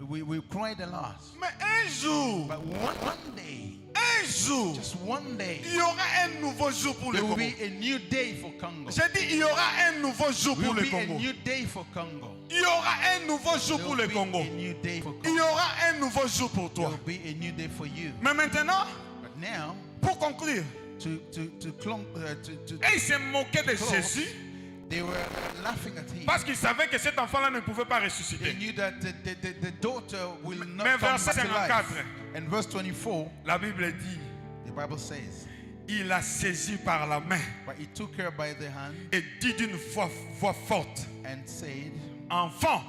we cried a lot, Mais un jour, but one day, un jour, just one day, il y aura un nouveau jour pour le there will Congo. be a new day for Congo. J'ai dit, il y aura un nouveau jour There pour will le be a Congo. new day for Congo. Il y aura un nouveau jour There pour will le be Congo. a new day for Il Congo. y aura un nouveau jour pour There toi. will be a new day for you. Mais maintenant, But now, pour conclure, to et il se moquait de Close. Jésus they were laughing at him. parce qu'il savait que cet enfant-là ne pouvait pas They ressusciter. knew that the daughter will not Mais come verset back to life. 54. And verse 24, La Bible dit, the Bible says, il l'a saisi par la main but he took her by the hand et dit d'une voix forte, and said, enfant,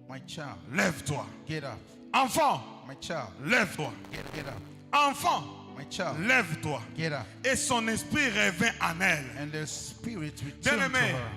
my child, lève-toi. get up. Enfant, My child, lève-toi. get up. Enfant, My child, lève-toi. get up. Et son esprit revint en elle. And the spirit Bien returned to aimé, her.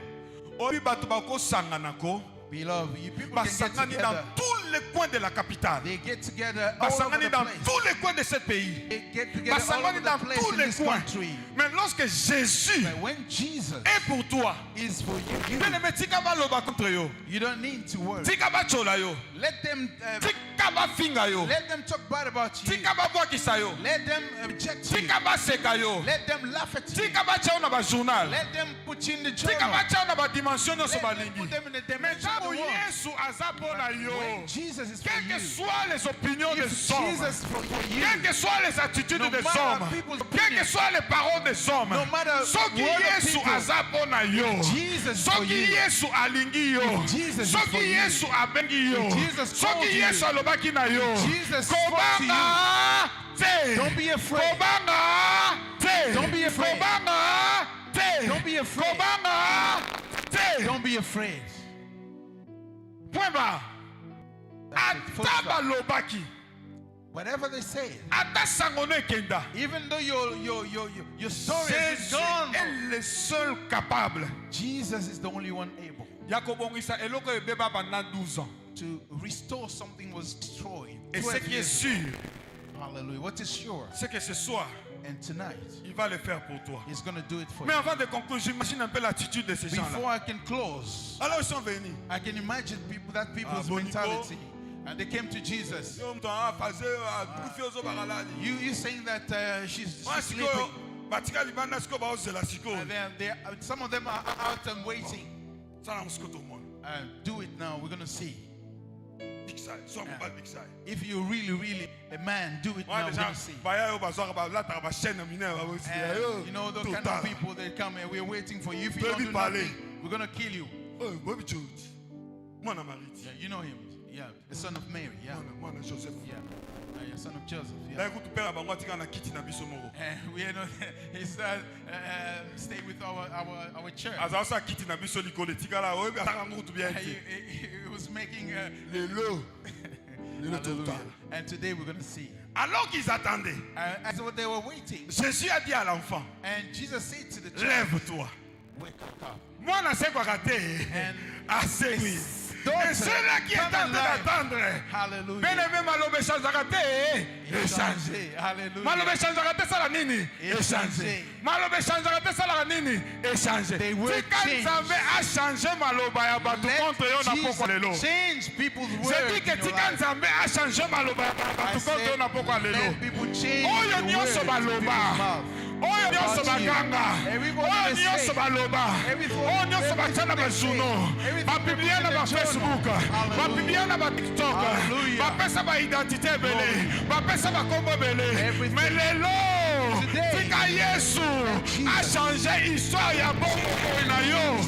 obi bato bako sanganako, Beloved, you people can get basangani dans together. tous les coins de la capitale. They get together all over Basangani the dans place. tous les coins de ce pays. They get together all Basangani over dans the place tous in les this coins. country. Mais lorsque Jésus But when Jesus est pour toi, is for you, bien aimé, tika ba loba contre yo, you don't need to worry. tika ba chola yo, Let them tika ba finga yo, talk bad about you. tika ba bwakisa yo, Let them reject you. tika ba seka yo, Let them laugh at you. tika ba chao na ba journal, Let them put you in the tika journal. ba chao na ba dimension nyonso Let them balingi. put them in the Mais dimension of ntango the world. Yesu aza mpona yo, When Jesus is for quelles que you, soient les opinions if des hommes, Jesus is for you, quelles que soient les attitudes no des matter hommes, people's quelles que opinions, soient les paroles des hommes, no matter soki what the Yesu people, aza mpona yo, Jesus is for soki you, Yesu alingi yo, if Jesus is for soki you, Yesu abengi yo, if Jesus called soki you, Yesu alobaki na yo, Jesus spoke to kobanga te, don't be afraid. kobanga te, Don't be afraid. kobanga te, Don't be afraid. kobanga te. Don't be afraid. Point barre. That's it. Full Ata stop. balobaki, Whatever they say, ata sango no ekenda, even though your story has Jésus been gone, est le seul capable Jesus is the only one able ya kobongisa eloko ebeba pendant 12 ans. to restore something was destroyed. Et ce 12 qui est years. sûr, Hallelujah. What is sure? c'est que ce soir, And tonight, il va le faire pour toi. He's going to do it for Mais you. avant de conclure, j'imagine un peu l'attitude de ces gens-là. Before I can close, Alors ils sont venus. I can imagine people's bon mentality. And they came to Jesus. You saying that she's sleeping. And some of them are out and waiting. Do it now. We're going to see. If you really a man, do it now. We're going to see. And, you know, those kind of people, they come and we're waiting for you. If you don't do nothing, we're going to kill you. Yeah, you know him. Yeah, the son of Mary. Yeah, yeah, son of Joseph. Yeah. And we know he said, stay with our church. He was making Hallelujah. And today we're going to see. Alors qu'ils attendaient, As they were waiting, Jésus a dit à l'enfant, and Jesus said to the child, lève-toi. wake up. Moi, je sais quoi And assez oui. daughter, Et ceux-là qui come étaient en train alive. d'attendre, Hallelujah. bien-aimé, malobe changeaka te, échanger. Hallelujah. Malobe changeaka te sala nini? Échanger. Malobe changeaka te sala nini? Échanger. They will Tika change. Nzambe a changé maloba ya bato contre yo na poko lelo. Jesus change people's words. Je dis que in your tika life. Nzambe a changé maloba ya I bato contre yo said, na poko lelo. let people change Oyo the nyonso words in people's baloba. mouth. Oyo nyonso About you. baganga. Everybody Oyo they nyonso say. baloba. Oyo nyonso batia na bajournaux. Bapiblia na bafacebook. Bapiblia na batiktok. Hallelujah. Bapesa baidentité ebele. Bapesa bakombo ebele. Everything. Mais lelo, Today, tika Yesu a changé histoire ya bongo na yo.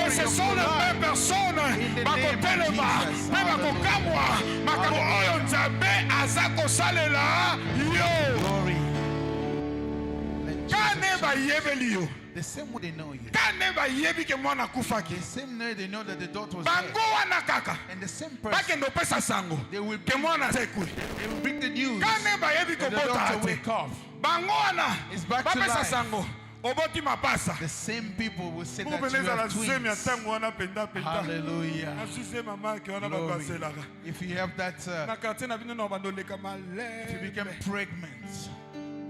Et ce sont les mêmes personnes bakotelema mpe bakokamwa makambo oyo Nzambe aza kosalela yo. Glory. Let Kane Jesus change. bayebeli yo. The same way they know you. Kane bayebi ke mwana akufaki. The same way they know that the daughter was Bango dead. wana kaka And the same person, bakende opesa sango they will ke mwana asekwe. they will bring the news. Kane bayebi And the kobota daughter ate. wake up. Bango wana It's back to bapesa life. sango oboti mapasa. The same people will say that you Mukupendeza are na zemi ya twins. tango wana penda penda. Hallelujah. Asuse mama ke wana Glory. babaselaka. If you have that, Na quartier na bino na bandoleka if you become malebe. pregnant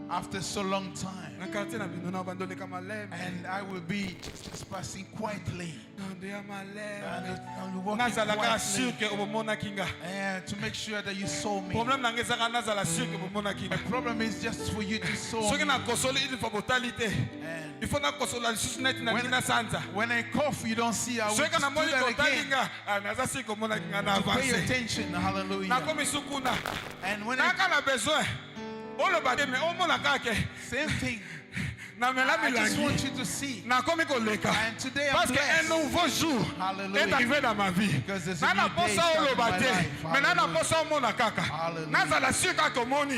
after so long time, Na quartier na bino na bandoleka malebe. and I will be just passing quietly Nando ya and malebe. I'll walk Nazalaka sûr quietly ke obomona kinga. to make sure that you saw me. Problème na ngezaka nazala sûr ke obomona kinga. My problem is just for you to saw Soki me. na kosoli il faut botalité. And Il faut na kosola lisusu neti na ngina sanza. when I cough, you don't see. I will Soki just na do moni that again. kotalinga, naza si komona kinga na Pay avance. attention. Hallelujah. Nakomi sukuna. And when I, Naka na besoin. Oloba te me omona kake. same thing. I just want you to see. And today I'm blessed. Nouveau jour est arrivé dans ma vie. Nana posa olobate, mais nana posa omona kaka. Nazala sika komoni.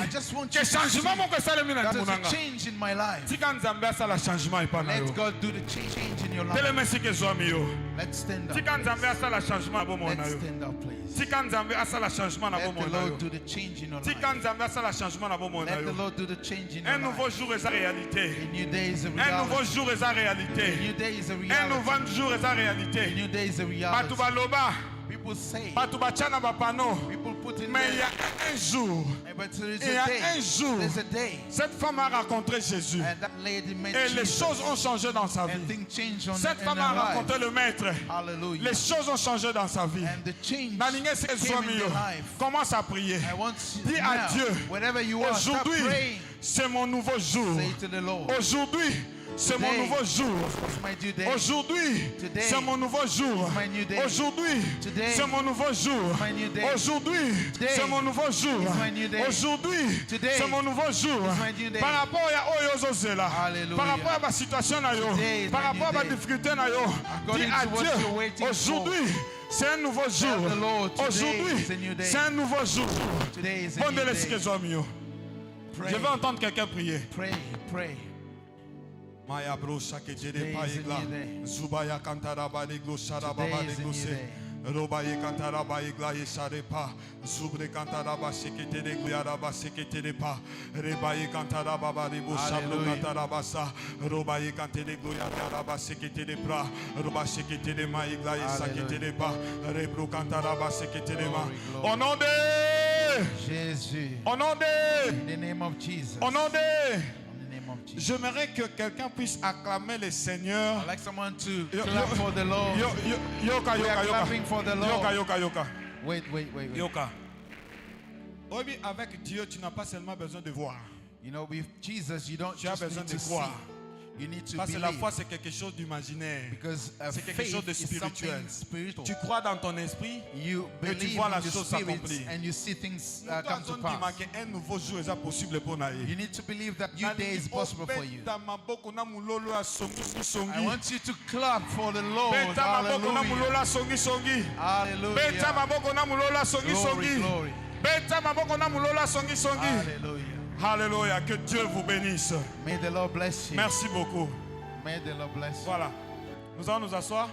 Que changement mon que salemi na munanga. Change in my life. Tika nzambe asala changement ipana yo. Let God do the change in your life. Tele merci que zomi yo. Let's stand up. Tika nzambe asala changement abo mona yo. Let's stand up, please. Tika nzambe asala changement na bo Let the mona yo. Lord do the change in your life. Tika nzambe asala changement na bo mona Let the yo. Lord do the change in your Un nouveau life. jour est sa réalité. A new day is a Un reality. nouveau jour est sa A réalité. new day is a Un reality. nouveau jour est sa A réalité. new day is a Batu reality. baloba, People say, batu bachana bapano. people put in Mais il y there, a un jour, but there is il y a a day. un jour, There's a day. cette femme a rencontré Jésus. And that lady met Et les Jesus. choses ont changé dans sa And vie. things changed on Cette in femme her a life. rencontré le Maître. Hallelujah. Les choses ont changé dans sa vie. And the change Nalingue se came in zomi yo. your life. Commence à prier. I want you Dis à now, Dieu, wherever you are, start aujourd'hui, praying. c'est mon nouveau jour. Say to the Lord, Aujourd'hui, c'est mon Today, nouveau jour. it's my due day. Aujourd'hui, Today, c'est mon nouveau jour. it's my new day. Aujourd'hui, Today, c'est mon nouveau jour. it's my new day. Aujourd'hui, Today, c'est mon nouveau jour. it's my new day. Aujourd'hui, Today, c'est mon nouveau jour. it's my new day. Par rapport à Oyo Zozela, Hallelujah. par rapport à ma situation, na yo, Today is par my rapport à new ma day. difficulté, na yo, dis According à to what Dieu, you're waiting aujourd'hui, c'est un nouveau jour. the Lord, today Aujourd'hui, is a new day. c'est un nouveau jour. Today is a Bon new délai, day. Pray, je vais entendre quelqu'un prier. pray, pray. Maya brosa ke jede Today pa is a igla new day. zubaya kantara ba de gloshara Today baba de is a new glose day. roba ye kantara ba igla ye share pa zubre kantara ba sekete de gluyara ba sekete de pa reba ye kantara baba de boshabro Hallelujah. kantara ba sa roba ye kante de gluyara ba sekete de pra roba sekete de ma igla ye sakete de pa rebro kantara ba sekete de ma Glory, glory. au nom de Jesus. au nom de In the name of Jesus. au nom de In the name of Jesus. j'aimerais que quelqu'un puisse acclamer le Seigneur. I'd like someone to Yo- clap yo- for the Lord. Yoka, We are yoka, clapping for the Lord. yoka, yoka, yoka, Wait. yoka. Oui, avec Dieu, tu n'as pas seulement besoin de voir. You know, with Jesus, you don't Tu as just besoin need de to see. croire. You need to Parce que la believe. foi, c'est quelque chose d'imaginaire. Because C'est quelque faith chose de is spirituel. something spiritual. Tu crois dans ton esprit You et tu believe vois la in the chose spirit s'accomplir. and you see things Nous come to avons pass. dit qu'un nouveau jour est possible pour nous. You need to believe that new day is possible for you. I I want you to clap for the Lord. Beta maboko na Hallelujah. mulola songi songi. Beta Hallelujah. maboko na mulola songi Glory, songi. glory. Beta maboko na mulola songi songi. Hallelujah. Alléluia, que Dieu vous bénisse. May the Lord bless you. Merci beaucoup. May the Lord bless you. Voilà. Nous allons nous asseoir.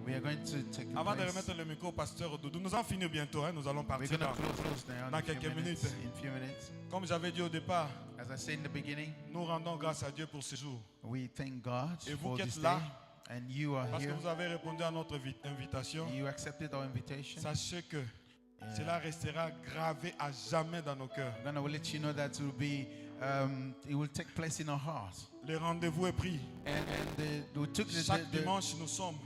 We are going to take a Avant de place. remettre le micro au pasteur Doudou, nous allons finir bientôt. Nous allons We're partir going to dans, close now dans in quelques minutes. In few minutes. Comme j'avais dit au départ, As I said in the beginning, nous rendons grâce à Dieu pour ce jour. we thank God Et vous for qui this êtes day. là, And you are parce que here. vous avez répondu à notre invitation. You accepted our invitation. Sachez que cela restera gravé à jamais dans nos cœurs. I'm going to let you know that it will take place in our hearts. Le rendez-vous est pris. We took Chaque dimanche, nous sommes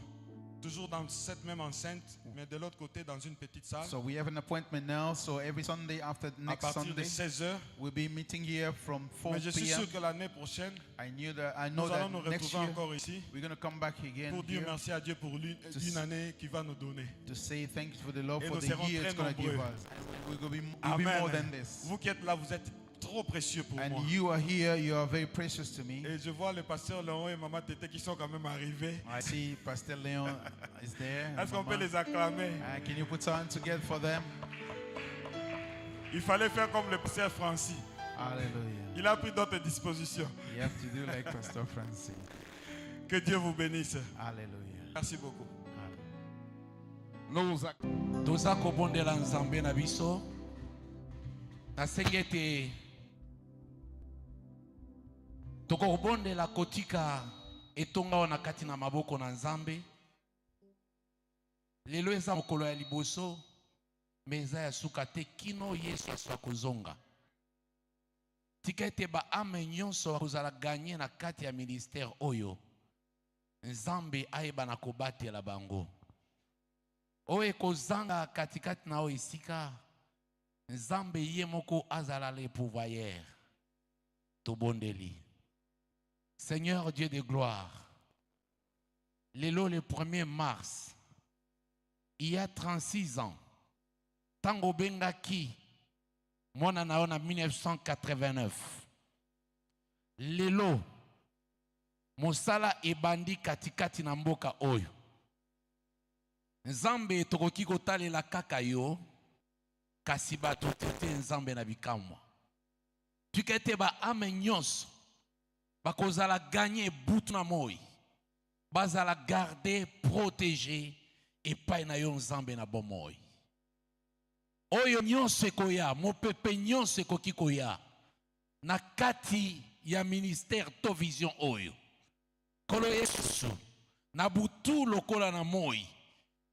toujours dans cette même enceinte, mais de l'autre côté, dans une petite salle. So we have an appointment now. So every Sunday after À next partir de Sunday, 16h. we'll be meeting here from 4 Mais je suis p.m. sûr que l'année prochaine, I know nous allons nous that next retrouver year encore ici we're going to come back again pour dire here merci à Dieu pour une année qu'il va nous donner. to say thanks for the Lord Et for nous the serons year it's très going to give nombreux. us. We'll be more than this. Vous qui êtes là, vous êtes trop précieux pour moi. And you are here. You are very precious to me. Et je vois le pasteur Léon et Maman Tété qui sont quand même arrivés. I see Pastor Leon is there. and Est-ce qu'on peut Mama. les acclamer? Can you put something together for them? Il fallait faire comme le pasteur Francis. Hallelujah. Il a pris d'autres dispositions. You have to do like Pastor Francis. Que Dieu vous bénisse. Hallelujah. Merci beaucoup. toza kobondela nzambe na biso nasengi ete tokobondela kotika etonga wana kati na maboko na nzambe lelo eza mokolo ya liboso me eza ya suka te kino yesu aso akozonga tika ete baame nyonso akozala ganye na kati ya ministere oyo nzambe ayeba na kobatela bango oyo ekozanga katikati na oyo esika nzambe ye moko azala le pouvoyeur tobondeli Seigneur Dieu de gloire lelo le 1er mars il y a 36 ans tango bengaki mwana na yo na 1989 lelo mosala ebandi katikati na mboka oyo. Nzambe tokoki kotalela kaka yo, kasi bato tete nzambe na bikamwa. Tukete ba ame nyonso, bakozala gagner butu na moi, bazala garder, protéger, epai na yo nzambe na bomoi. Oyo nyonso ekoya, mopepe nyonso ekoki koya, na kati ya ministère to vision oyo. Kolo Yesu, na butu lokola na moi,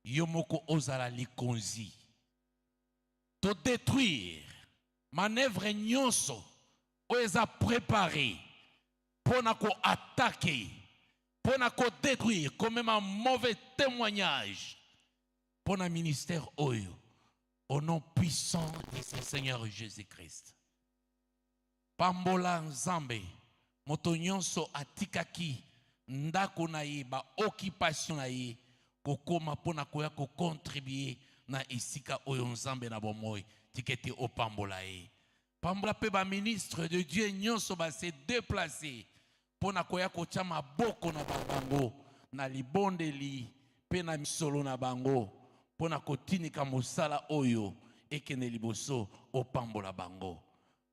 yo moko ozala likonzi. To détruire, manœuvre nyonso, oeza préparé, pona ko attaquer, pona ko détruire, comme même un mauvais témoignage, pona ministère oyo, au nom puissant de ce Seigneur Jésus-Christ. Pambola nzambe, moto nyonso atikaki, ndako na ye, ba occupation na ye, kokoma pona koya ko contribuer na esika oyo nzambe na bomoi, tikete o pambola ye. Pambola pe ba ministre de Dieu nyonso ba se déplacer, pona koya ko chama boko na bango, na libondeli, pe na misolo na bango, pona kotinika mosala oyo, ekene liboso o pambola bango.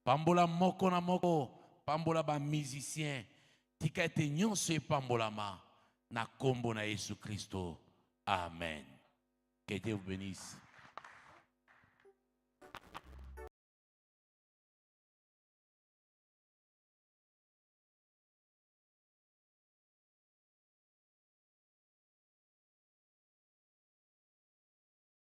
Pambola moko na moko, pambola ba musicien, tika ete nyonso e pambola ma, na kombo na Yesu Christo. Amen. Que Dieu vous bénisse.